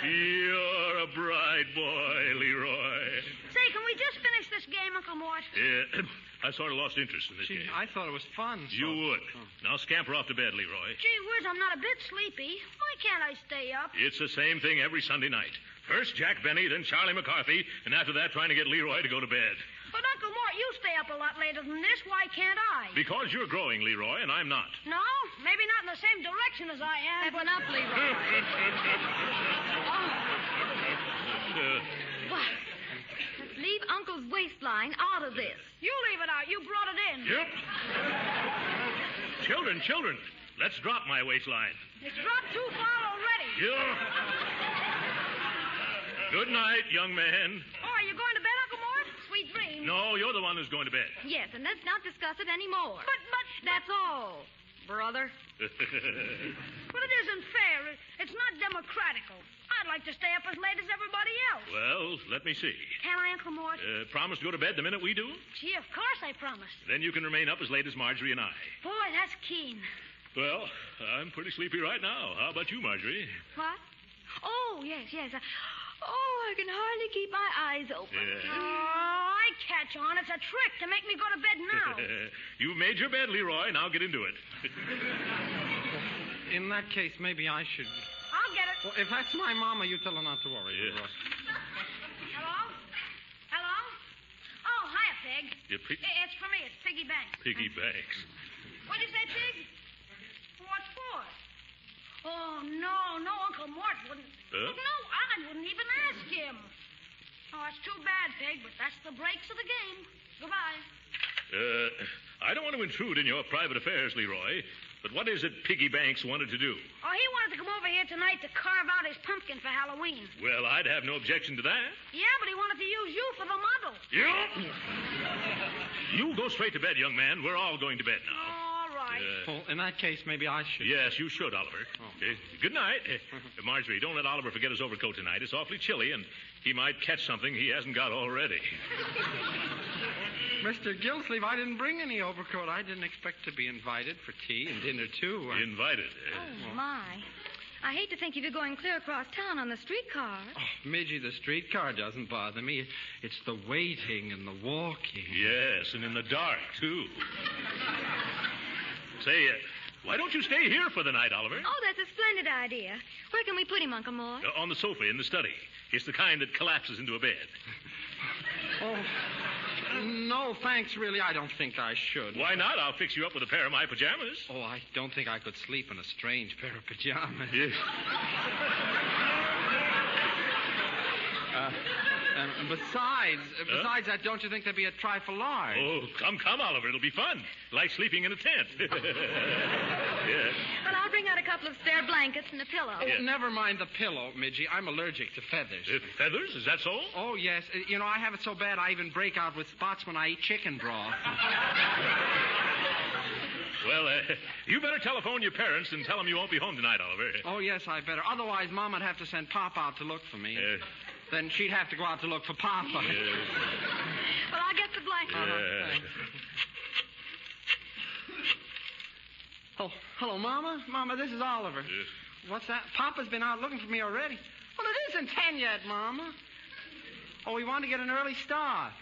You're a bright boy, Leroy. Say, can we just finish this game, Uncle Mort? Yeah, I sort of lost interest in this game. I thought it was fun. You would. Now scamper off to bed, Leroy. Gee whiz, I'm not a bit sleepy. Why can't I stay up? It's the same thing every Sunday night. First Jack Benny, then Charlie McCarthy, and after that trying to get Leroy to go to bed. But, Uncle Mort, you stay up a lot later than this. Why can't I? Because you're growing, Leroy, and I'm not. No, maybe not in the same direction as I am. Step one up, Leroy. What? Let's leave Uncle's waistline out of this. You leave it out. You brought it in. Yep. Children, let's drop my waistline. It's dropped too far already. Yeah. Good night, young man. Oh, are you going to bed, Uncle Mort? Sweet dreams. No, you're the one who's going to bed. Yes, and let's not discuss it anymore. But... That's all, brother. But it isn't fair. It's not democratical. I'd like to stay up as late as everybody else. Well, let me see. Can I, Uncle Mort? Promise to go to bed the minute we do? Gee, of course I promise. Then you can remain up as late as Marjorie and I. Boy, that's keen. Well, I'm pretty sleepy right now. How about you, Marjorie? What? Oh, yes. I can hardly keep my eyes open. Yeah. Oh, I catch on. It's a trick to make me go to bed now. You've made your bed, Leroy. Now get into it. In that case, maybe I should... I'll get it. Well, if that's my mama, you tell her not to worry. Yes. Hello? Oh, hiya, Pig. It's for me. It's Piggy Banks. Piggy Banks. What'd you say, Pig? What for? Oh, no, Uncle Mort wouldn't. Huh? No, I wouldn't even ask him. Oh, it's too bad, Pig, but that's the breaks of the game. Goodbye. I don't want to intrude in your private affairs, Leroy, but what is it Piggy Banks wanted to do? Oh, he wanted to come over here tonight to carve out his pumpkin for Halloween. Well, I'd have no objection to that. Yeah, but he wanted to use you for the model. Yeah. You go straight to bed, young man. We're all going to bed now. All right. Well, in that case, maybe I should. Yes, you should, Oliver. Good night. Marjorie, don't let Oliver forget his overcoat tonight. It's awfully chilly, and he might catch something he hasn't got already. Mr. Gildersleeve, I didn't bring any overcoat. I didn't expect to be invited for tea and dinner, too. Invited? Oh, my. I hate to think of you going clear across town on the streetcar. Oh, Midgie, the streetcar doesn't bother me. It's the waiting and the walking. Yes, and in the dark, too. Say, why don't you stay here for the night, Oliver? Oh, that's a splendid idea. Where can we put him, Uncle Mort? On the sofa in the study. It's the kind that collapses into a bed. Oh, no, thanks, really. I don't think I should. Why not? I'll fix you up with a pair of my pajamas. Oh, I don't think I could sleep in a strange pair of pajamas. Yes. And besides that, don't you think there'd be a trifle large? Oh, come, Oliver. It'll be fun. Like sleeping in a tent. Yeah. Well, I'll bring out a couple of spare blankets and a pillow. Oh, never mind the pillow, Midgie. I'm allergic to feathers. Feathers? Is that so? Oh, yes. I have it so bad I even break out with spots when I eat chicken broth. Well, you better telephone your parents and tell them you won't be home tonight, Oliver. Oh, yes, I better. Otherwise, Mom would have to send Pop out to look for me. Then she'd have to go out to look for Papa. Well, I'll get the blankets. Oh, hello, Mama. Mama, this is Oliver. What's that? Papa's been out looking for me already. Well, it isn't 10 yet, Mama. Oh, we want to get an early start.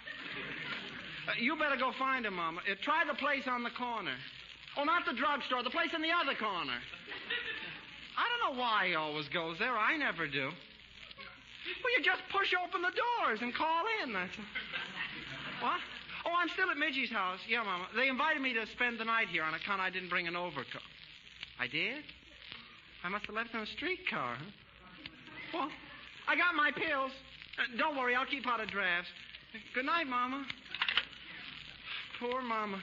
You better go find him, Mama. Try the place on the corner. Oh, not the drugstore. The place in the other corner. I don't know why he always goes there. I never do. Well, you just push open the doors and call in. That's what? Oh, I'm still at Midgie's house. Yeah, Mama. They invited me to spend the night here on account I didn't bring an overcoat. I did? I must have left in a streetcar, huh? Well, I got my pills. Don't worry, I'll keep out of drafts. Good night, Mama. Poor Mama.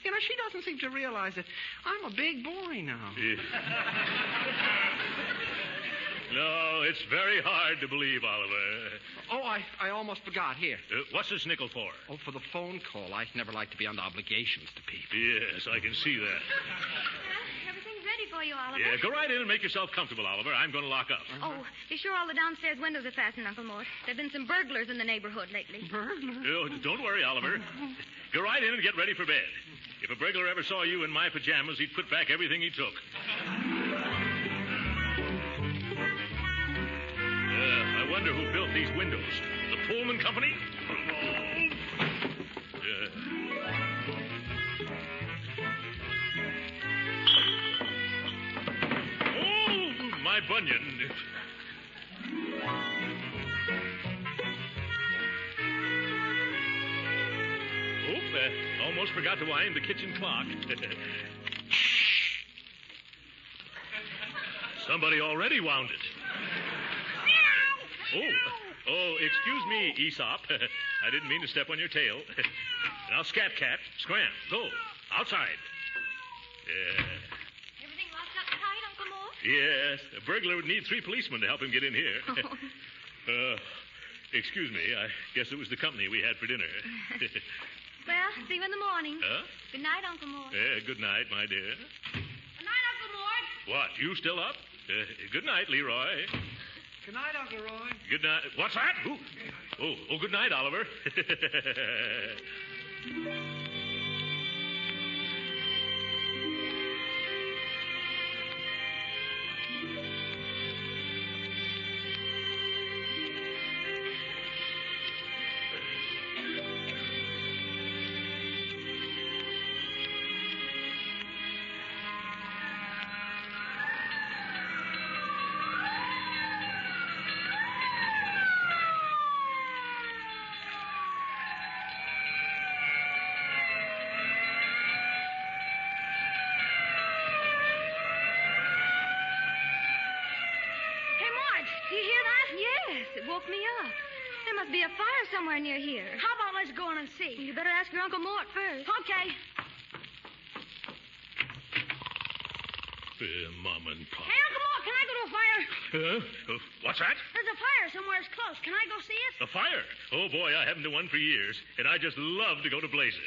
She doesn't seem to realize that I'm a big boy now. No, it's very hard to believe, Oliver. Oh, I almost forgot. Here. What's this nickel for? Oh, for the phone call. I never like to be under obligations to people. Yes, I can see that. Everything's ready for you, Oliver. Yeah, go right in and make yourself comfortable, Oliver. I'm going to lock up. Oh, be sure all the downstairs windows are fastened, Uncle Mort. There have been some burglars in the neighborhood lately. Burglars? Oh, don't worry, Oliver. Go right in and get ready for bed. If a burglar ever saw you in my pajamas, he'd put back everything he took. I wonder who built these windows. The Pullman Company? Oh, my bunion. Almost forgot to wind the kitchen clock. Somebody already wound it. Oh, excuse me, Aesop. I didn't mean to step on your tail. Now, Scat Cat, scram, go, outside. Everything locked up tight, Uncle Mort? Yes, a burglar would need 3 policemen to help him get in here. Excuse me, I guess it was the company we had for dinner. Well, see you in the morning. Huh? Good night, Uncle Mort. Good night, my dear. Good night, Uncle Mort. What, you still up? Good night, Leroy. Good night, Uncle Roy. Good night. What's that? Oh, good night, Oliver. It woke me up. There must be a fire somewhere near here. How about let's go in and see? You better ask your Uncle Mort first. Okay. Mom and Pop. Hey, Uncle Mort, can I go to a fire? What's that? There's a fire somewhere close. Can I go see it? A fire? Oh, boy, I haven't done one for years, and I just love to go to blazes.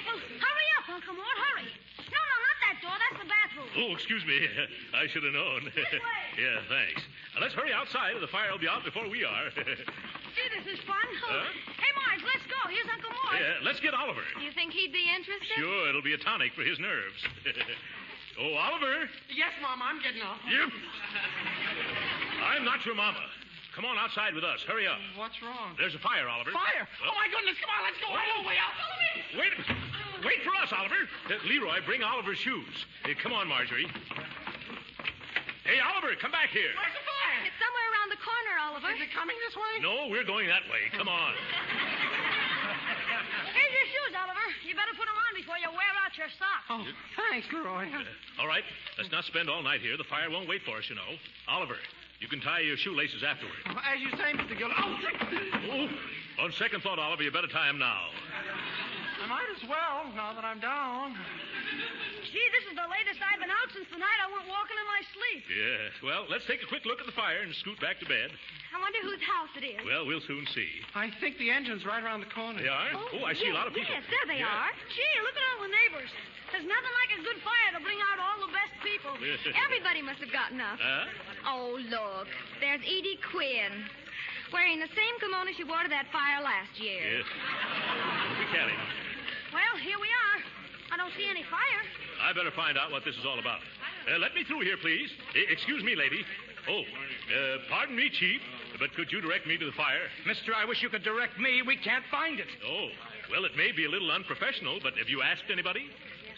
Well, hurry up, Uncle Mort, hurry. No, not that door. That's the bathroom. Oh, excuse me. I should have known. This way. Yeah, thanks. Now, let's hurry outside, or the fire will be out before we are. Gee, this is fun. Huh? Hey, Marge, let's go. Here's Uncle Mort. Yeah, let's get Oliver. You think he'd be interested? Sure, it'll be a tonic for his nerves. Oh, Oliver. Yes, Mama, I'm getting up. Yep. I'm not your mama. Come on outside with us. Hurry up. What's wrong? There's a fire, Oliver. Fire? Oh, my goodness. Come on, let's go. Right away out. Wait for us, Oliver. Leroy, bring Oliver's shoes. Come on, Marjorie. Hey, Oliver, come back here. Where's the fire? It's somewhere around the corner, Oliver. Is it coming this way? No, we're going that way. Come on. Here's your shoes, shoes, Oliver. You better put them on before you wear out your socks. Oh, thanks, Leroy. All right, let's not spend all night here. The fire won't wait for us, you know. Oliver, you can tie your shoelaces afterward. As you say, Mr. Gildersleeve. Oh, on second thought, Oliver, you better tie them now. I might as well, now that I'm down. Gee, this is the latest I've been out since the night I went walking in my sleep. Yes. Well, let's take a quick look at the fire and scoot back to bed. I wonder whose house it is. Well, we'll soon see. I think the engine's right around the corner. They are? Oh, I see a lot of people. Yes, there they are. Gee, look at all the neighbors. There's nothing like a good fire to bring out all the best people. Everybody must have gotten up. Huh? Oh, look. There's Edie Quinn, wearing the same kimono she wore to that fire last year. Yes. Don't be catty. Well, here we are. I don't see any fire. I better find out what this is all about. Let me through here, please. Excuse me, lady. Oh, pardon me, Chief, but could you direct me to the fire? Mister, I wish you could direct me. We can't find it. Oh, well, it may be a little unprofessional, but have you asked anybody?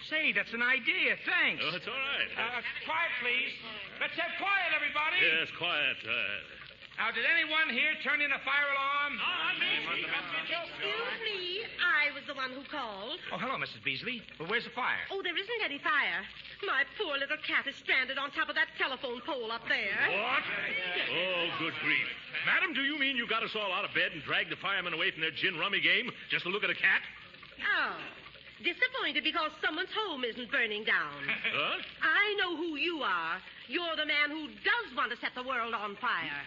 Say, that's an idea. Thanks. Oh, it's all right. Quiet, please. Let's have quiet, everybody. Yes, quiet. Now, did anyone here turn in a fire alarm? Excuse me. I was the one who called. Oh, hello, Mrs. Beasley. Well, where's the fire? Oh, there isn't any fire. My poor little cat is stranded on top of that telephone pole up there. What? Oh, good grief. Madam, do you mean you got us all out of bed and dragged the firemen away from their gin-rummy game just to look at a cat? Oh. Disappointed because someone's home isn't burning down. Huh? I know who you are. You're the man who does want to set the world on fire.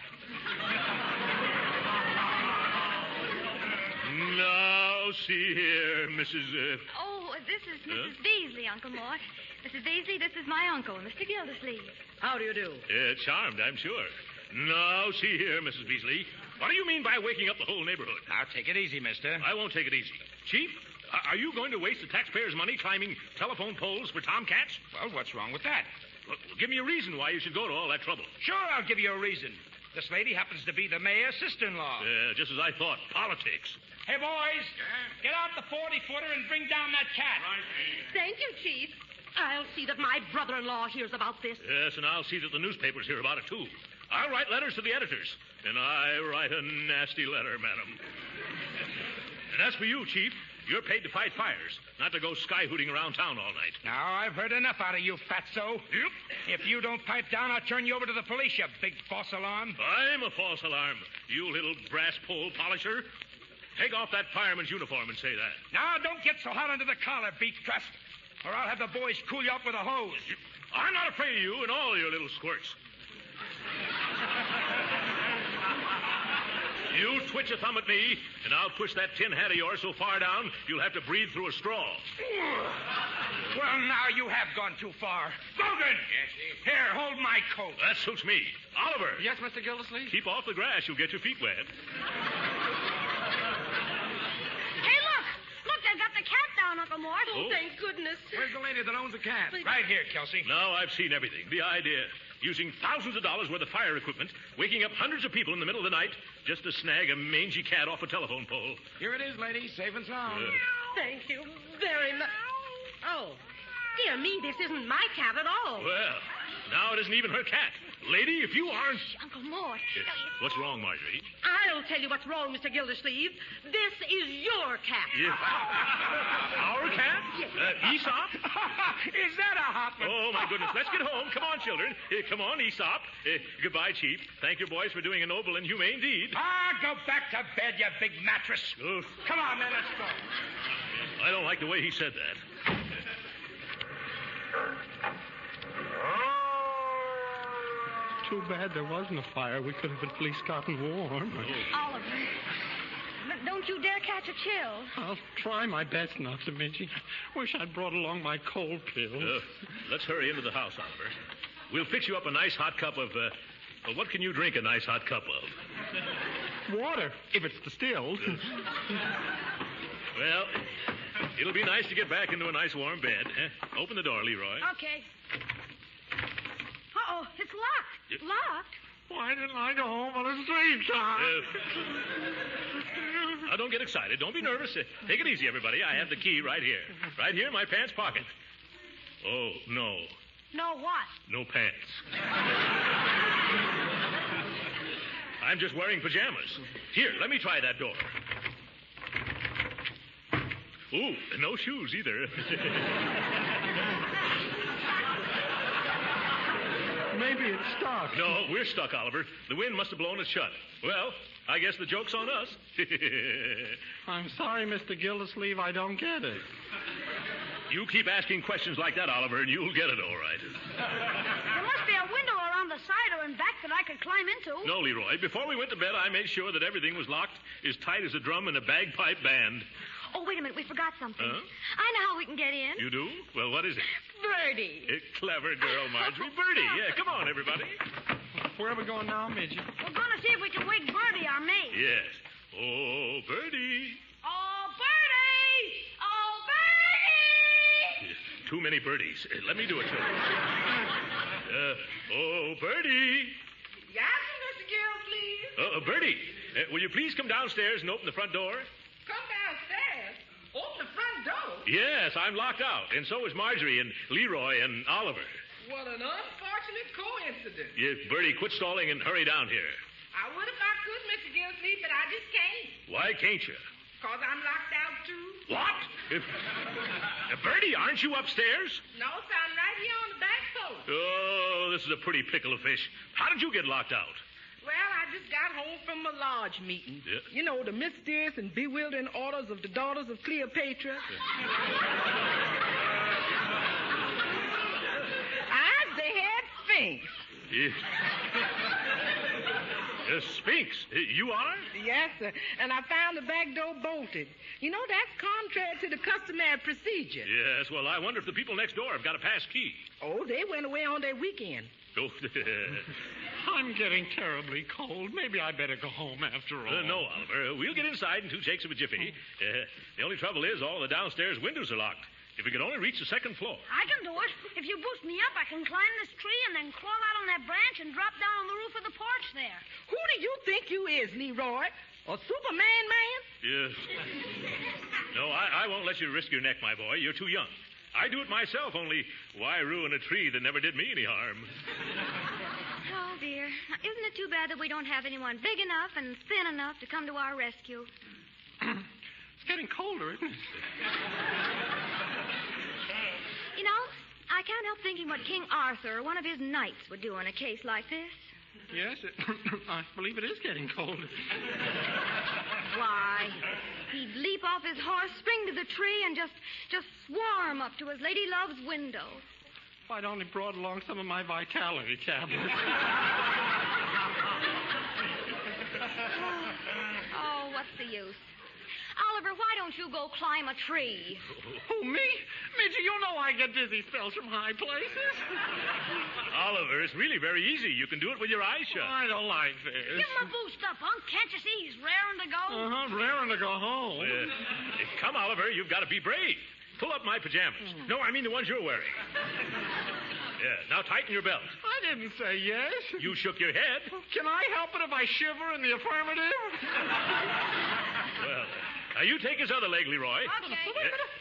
Now, see here, Mrs. Oh, this is Mrs. Beasley, Uncle Mort. Mrs. Beasley, this is my uncle, Mr. Gildersleeve. How do you do? Charmed, I'm sure. Now, see here, Mrs. Beasley. What do you mean by waking up the whole neighborhood? Now, take it easy, mister. I won't take it easy. Chief, are you going to waste the taxpayers' money climbing telephone poles for tomcats? Well, what's wrong with that? Well, give me a reason why you should go to all that trouble. Sure, I'll give you a reason. This lady happens to be the mayor's sister-in-law. Just as I thought. Politics. Hey, boys, get out the 40-footer and bring down that cat. Thank you, Chief. I'll see that my brother-in-law hears about this. Yes, and I'll see that the newspapers hear about it, too. I'll write letters to the editors. And I write a nasty letter, madam. And as for you, Chief, you're paid to fight fires, not to go sky-hooting around town all night. Now, I've heard enough out of you, fatso. Yep. If you don't pipe down, I'll turn you over to the police, you big false alarm. I'm a false alarm, you little brass pole polisher. Take off that fireman's uniform and say that. Now, don't get so hot under the collar, beef trust, or I'll have the boys cool you up with a hose. I'm not afraid of you and all your little squirts. You twitch a thumb at me, and I'll push that tin hat of yours so far down, you'll have to breathe through a straw. Well, now you have gone too far. Logan! Yes, Chief? Here, hold my coat. That suits me. Oliver! Yes, Mr. Gildersleeve? Keep off the grass. You'll get your feet wet. Hey, look! Look, they've got the cat down, Uncle Mort. Oh, thank goodness. Where's the lady that owns the cat? Right here, Kelsey. Now I've seen everything. The idea. Using thousands of dollars worth of fire equipment, waking up hundreds of people in the middle of the night just to snag a mangy cat off a telephone pole. Here it is, lady. Safe and sound. Thank you very much. Oh, dear me, this isn't my cat at all. Well, now it isn't even her cat. Lady, if you aren't... Uncle Mort. What's wrong, Marjorie? I'll tell you what's wrong, Mr. Gildersleeve. This is your cat. Yeah. Our cat? Yes. Aesop? Is that a hot one? Oh, my goodness. Let's get home. Come on, children. Come on, Aesop. Goodbye, Chief. Thank you, boys, for doing a noble and humane deed. Go back to bed, you big mattress. Oof. Come on, man, let's go. I don't like the way he said that. Too bad there wasn't a fire. We could have at least gotten warm. Oliver, don't you dare catch a chill. I'll try my best not to, Minchie. Wish I'd brought along my cold pills. Let's hurry into the house, Oliver. We'll fix you up a nice hot cup of... what can you drink a nice hot cup of? Water, if it's distilled. Well, it'll be nice to get back into a nice warm bed. Open the door, Leroy. Okay. Uh-oh, it's locked. Locked? Why didn't I go home on a straight time? Now, don't get excited. Don't be nervous. Take it easy, everybody. I have the key right here. Right here in my pants pocket. Oh, no. No what? No pants. I'm just wearing pajamas. Here, let me try that door. Ooh, no shoes either. Maybe it's stuck. No, we're stuck, Oliver. The wind must have blown it shut. Well, I guess the joke's on us. I'm sorry, Mr. Gildersleeve, I don't get it. You keep asking questions like that, Oliver, and you'll get it all right. There must be a window around the side or in back that I could climb into. No, Leroy. Before we went to bed, I made sure that everything was locked as tight as a drum in a bagpipe band. Oh, wait a minute. We forgot something. Huh? I know how we can get in. You do? Well, what is it? Birdie. Clever girl, Marjorie. Birdie. Yeah, come on, everybody. Where are we going now, Midget? We're going to see if we can wake Birdie, our maid. Yes. Oh, Birdie. Oh, Birdie! Oh, Birdie! Too many birdies. Let me do it, children. Oh, Birdie. Yes, Mr. Gildersleeve. Birdie, will you please come downstairs and open the front door? Come downstairs. Open the front door. Yes, I'm locked out, and so is Marjorie and Leroy and Oliver. What an unfortunate coincidence. Yeah, Birdie, quit stalling and hurry down here. I would if I could, Mr. Gildersleeve, but I just can't. Why can't you? Because I'm locked out, too. What? Birdie, aren't you upstairs? No, sir, I'm right here on the back porch. Oh, this is a pretty pickle of fish. How did you get locked out? Well, I just got home from a lodge meeting. Yeah. You know, the mysterious and bewildering orders of the daughters of Cleopatra. As the head Sphinx. Yeah. Sphinx, you are? Yes, sir. And I found the back door bolted. You know, that's contrary to the customary procedure. Yes, well, I wonder if the people next door have got a pass key. Oh, they went away on their weekend. Oh, I'm getting terribly cold. Maybe I better go home after all. No, Oliver. We'll get inside in 2 shakes of a jiffy. The only trouble is all the downstairs windows are locked. If we could only reach the second floor. I can do it. If you boost me up, I can climb this tree and then crawl out on that branch and drop down on the roof of the porch there. Who do you think you is, Leroy? A Superman man? Yes. No, I won't let you risk your neck, my boy. You're too young. I do it myself, only why ruin a tree that never did me any harm? Oh, dear. Isn't it too bad that we don't have anyone big enough and thin enough to come to our rescue? It's getting colder, isn't it? You know, I can't help thinking what King Arthur or one of his knights would do in a case like this. Yes, I believe it is getting colder. Why, he'd leap off his horse, spring to the tree, and just swarm up to his lady love's window. If I'd only brought along some of my vitality tablets. Oh, what's the use? Oliver, why don't you go climb a tree? Who, me? Midget, you know I get dizzy spells from high places. Oliver, it's really very easy. You can do it with your eyes shut. I don't like this. Give him a boost up, Unc. Can't you see he's raring to go? Raring to go home. Come, Oliver, you've got to be brave. Pull up my pajamas. No, I mean the ones you're wearing. Yeah, now tighten your belt. I didn't say yes. You shook your head. Can I help it if I shiver in the affirmative? Well, now you take his other leg, Leroy. Okay.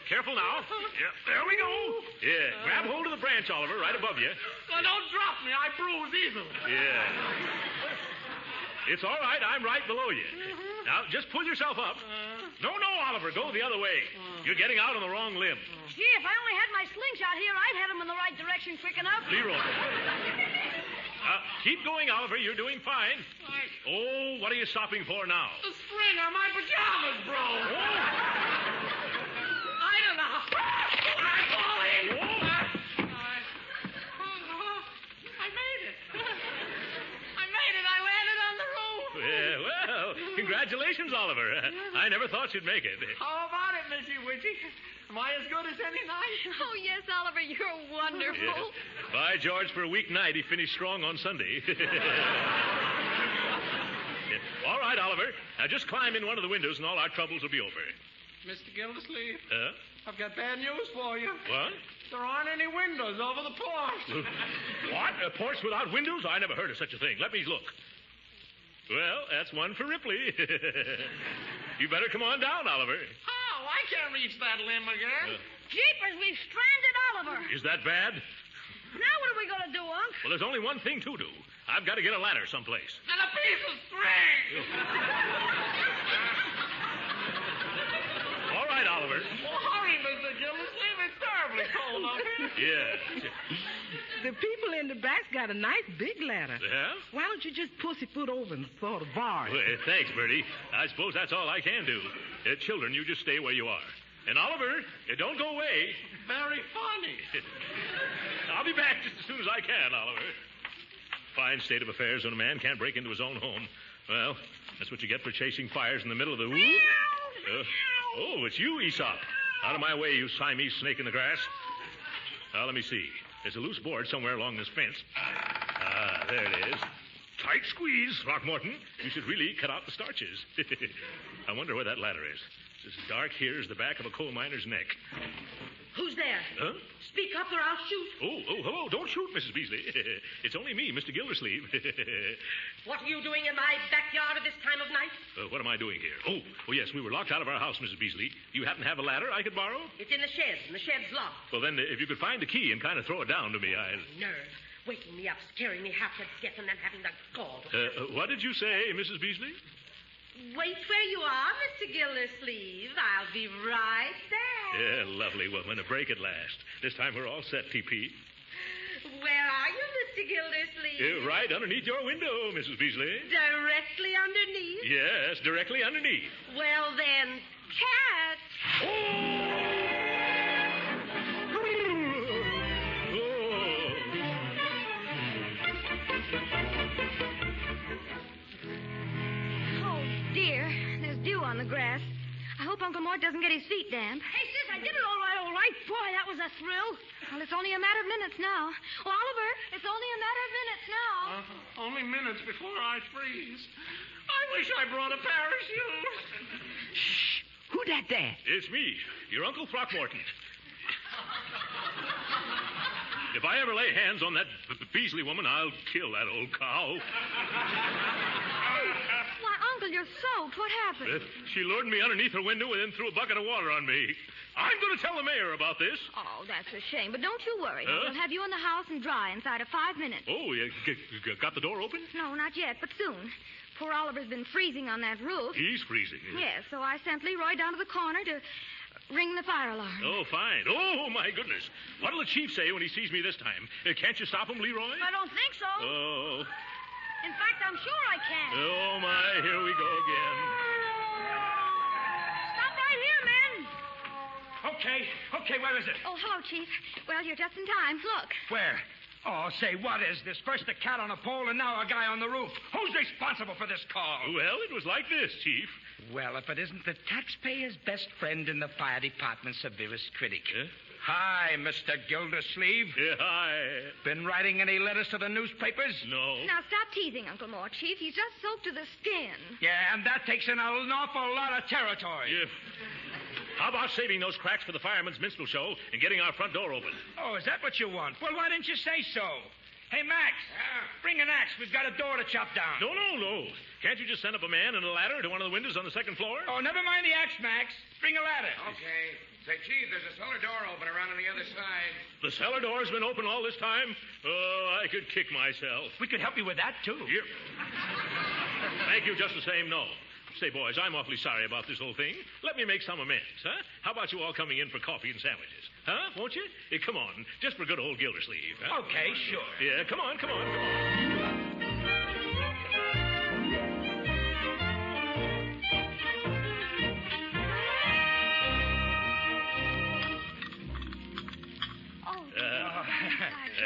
Careful now. Yeah, there we go. Yeah, grab hold of the branch, Oliver, right above you. Well, don't drop me. I bruise easily. Yeah. It's all right. I'm right below you. Now, just pull yourself up. No, Oliver, go the other way. You're getting out on the wrong limb. Gee, if I only had my slingshot here, I'd head him in the right direction quick enough. Leroy. Keep going, Oliver. You're doing fine. Oh, what are you stopping for now? The string on my pajamas broke. Oh. I don't know. I'm falling. I made it. I made it. I landed on the roof. Yeah, well, congratulations, Oliver. I never thought you'd make it. How about it, Missy Witchy? Am I as good as any night? Oh, yes, Oliver, you're wonderful. Yeah. By George, for a weeknight, he finished strong on Sunday. All right, Oliver. Now just climb in one of the windows and all our troubles will be over. Mr. Gildersleeve? Huh? I've got bad news for you. What? There aren't any windows over the porch. What? A porch without windows? I never heard of such a thing. Let me look. Well, that's one for Ripley. You better come on down, Oliver. Oh, I can't reach that limb again. Jeepers, we've stranded Oliver. Is that bad? Now what are we going to do, Unc? Well, there's only one thing to do. I've got to get a ladder someplace. And a piece of string. All right, right, Oliver. Oh, hurry, Mr. Gildersleeve. It's terribly cold up here. Yeah. The people in the back's got a nice big ladder. Yeah? Why don't you just pussyfoot over and sort of bar it? Well, thanks, Bertie. I suppose that's all I can do. Children, you just stay where you are. And Oliver, don't go away. Very funny. I'll be back just as soon as I can, Oliver. Fine state of affairs when a man can't break into his own home. Well, that's what you get for chasing fires in the middle of the woods. Oh, it's you, Aesop. Out of my way, you Siamese snake in the grass. Now, let me see. There's a loose board somewhere along this fence. Ah, there it is. Tight squeeze, Throckmorton. You should really cut out the starches. I wonder where that ladder is. It's as dark here as the back of a coal miner's neck. Who's there? Huh? Speak up or I'll shoot. Oh, hello. Don't shoot, Mrs. Beasley. It's only me, Mr. Gildersleeve. What are you doing in my backyard at this time of night? What am I doing here? Oh, yes, we were locked out of our house, Mrs. Beasley. You happen to have a ladder I could borrow? It's in the shed, and the shed's locked. Well, then, if you could find the key and kind of throw it down to me, I'll... Nerve. Waking me up, scaring me half to death, and then having the gall. What did you say, Mrs. Beasley? Wait where you are, Mr. Gildersleeve. I'll be right there. Yeah, lovely woman. A break at last. This time we're all set, T.P. Where are you, Mr. Gildersleeve? Right underneath your window, Mrs. Beasley. Directly underneath? Yes, directly underneath. Well, then, cat. Dear, there's dew on the grass. I hope Uncle Mort doesn't get his feet damp. Hey, sis, I did it all right. Boy, that was a thrill. Well, it's only a matter of minutes now. Oh, Oliver, it's only a matter of minutes now. Only minutes before I freeze. I wish I brought a parachute. Shh. Who that there? It's me, your Uncle Throckmorton. If I ever lay hands on that Beasley woman, I'll kill that old cow. Why, Uncle, you're soaked. What happened? She lured me underneath her window and then threw a bucket of water on me. I'm going to tell the mayor about this. Oh, that's a shame. But don't you worry. We'll have you in the house and dry inside of 5 minutes. Oh, you got the door open? No, not yet, but soon. Poor Oliver's been freezing on that roof. He's freezing. Yes, so I sent Leroy down to the corner to ring the fire alarm. Oh, fine. Oh, my goodness. What'll the chief say when he sees me this time? Can't you stop him, Leroy? I don't think so. Oh. In fact, I'm sure I can. Oh, my. Here we go again. Stop right here, men. Okay, where is it? Oh, hello, Chief. Well, you're just in time. Look. Where? Oh, say, what is this? First a cat on a pole and now a guy on the roof. Who's responsible for this call? Well, it was like this, Chief. Well, if it isn't the taxpayer's best friend and the fire department's severest critic. Huh? Hi, Mr. Gildersleeve. Yeah, hi. Been writing any letters to the newspapers? No. Now, stop teasing, Uncle Mort, Chief. He's just soaked to the skin. Yeah, and that takes in an awful lot of territory. Yeah. How about saving those cracks for the fireman's minstrel show and getting our front door open? Oh, is that what you want? Well, why didn't you say so? Hey, Max, bring an axe. We've got a door to chop down. No. Can't you just send up a man and a ladder to one of the windows on the second floor? Oh, never mind the axe, Max. Bring a ladder. Okay. Say, Chief, there's a cellar door open around on the other side. The cellar door's been open all this time? Oh, I could kick myself. We could help you with that, too. Yep. Thank you just the same, no. Say, boys, I'm awfully sorry about this whole thing. Let me make some amends, huh? How about you all coming in for coffee and sandwiches? Huh? Won't you? Come on. Just for good old Gildersleeve, huh? Okay, sure. Yeah, come on.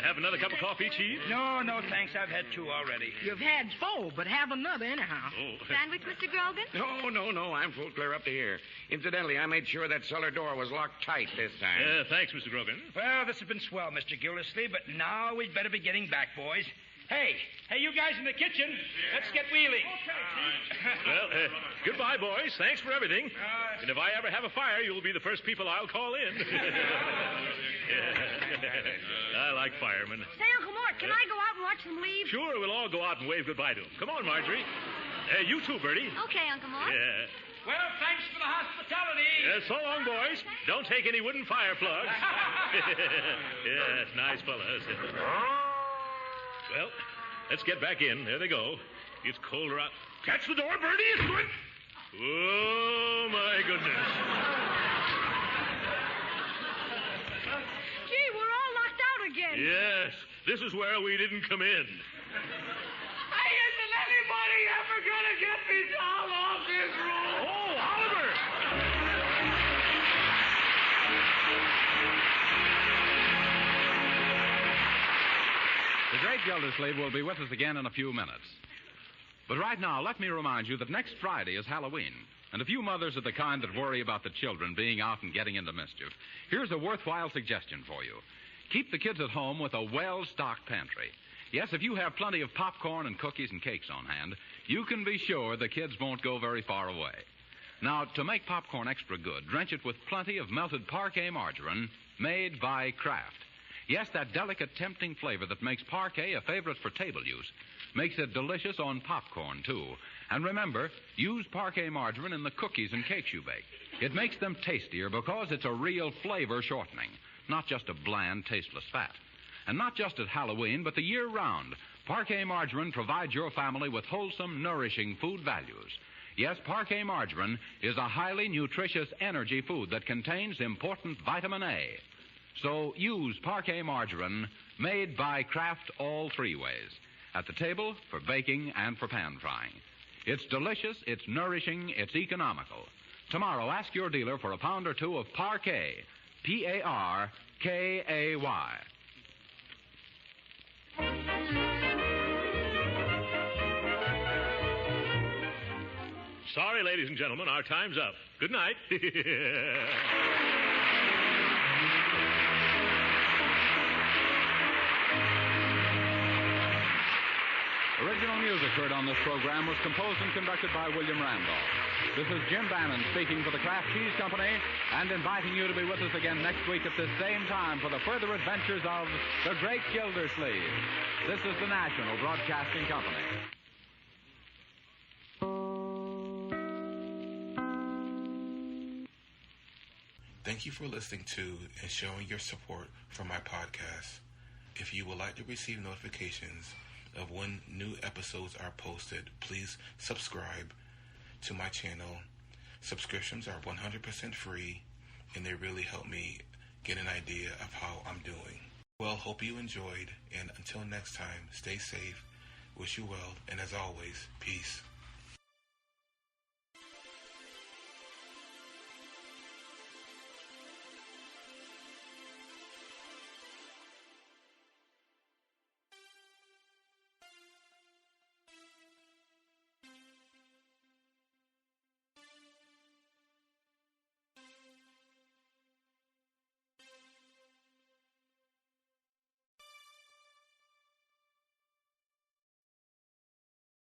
Have another cup of coffee, Chief? No, thanks. I've had 2 already. You've had 4, but have another anyhow. Oh. Sandwich, Mr. Grogan? No. I'm full clear up to here. Incidentally, I made sure that cellar door was locked tight this time. Thanks, Mr. Grogan. Well, this has been swell, Mr. Gildersleeve, but now we'd better be getting back, boys. Hey, you guys in the kitchen, let's get wheeling. Okay, Well, goodbye, boys. Thanks for everything. And if I ever have a fire, you'll be the first people I'll call in. I like firemen. Say, Uncle Mort, can I go out and watch them leave? Sure, we'll all go out and wave goodbye to them. Come on, Marjorie. You too, Bertie. Okay, Uncle Mort. Yeah. Well, thanks for the hospitality. So long, boys. Don't take any wooden fire plugs. Yes, nice fellas. Well, let's get back in. There they go. It's colder out. Catch the door, Bertie. It's good. Oh, my goodness. Yes, this is where we didn't come in. Isn't anybody ever gonna get me down off this roof? Oh, Oliver! The great Gildersleeve will be with us again in a few minutes. But right now, let me remind you that next Friday is Halloween. And if you mothers are the kind that worry about the children being out and getting into mischief, here's a worthwhile suggestion for you. Keep the kids at home with a well-stocked pantry. Yes, if you have plenty of popcorn and cookies and cakes on hand, you can be sure the kids won't go very far away. Now, to make popcorn extra good, drench it with plenty of melted parquet margarine made by Kraft. Yes, that delicate, tempting flavor that makes parquet a favorite for table use makes it delicious on popcorn, too. And remember, use parquet margarine in the cookies and cakes you bake. It makes them tastier because it's a real flavor shortening, not just a bland, tasteless fat. And not just at Halloween, but the year round, parquet margarine provides your family with wholesome, nourishing food values. Yes, parquet margarine is a highly nutritious energy food that contains important vitamin A. So use parquet margarine made by Kraft all three ways. At the table, for baking, and for pan frying. It's delicious, it's nourishing, it's economical. Tomorrow, ask your dealer for a pound or two of parquet. P-A-R-K-A-Y. Sorry, ladies and gentlemen, our time's up. Good night. Original music heard on this program was composed and conducted by William Randolph. This is Jim Bannon speaking for the Kraft Cheese Company and inviting you to be with us again next week at this same time for the further adventures of the great Gildersleeve. This is the National Broadcasting Company. Thank you for listening to and showing your support for my podcast. If you would like to receive notifications of when new episodes are posted, please subscribe to my channel. Subscriptions are 100% free, and they really help me get an idea of how I'm doing. Well, hope you enjoyed, and until next time, stay safe, wish you well, and as always, peace.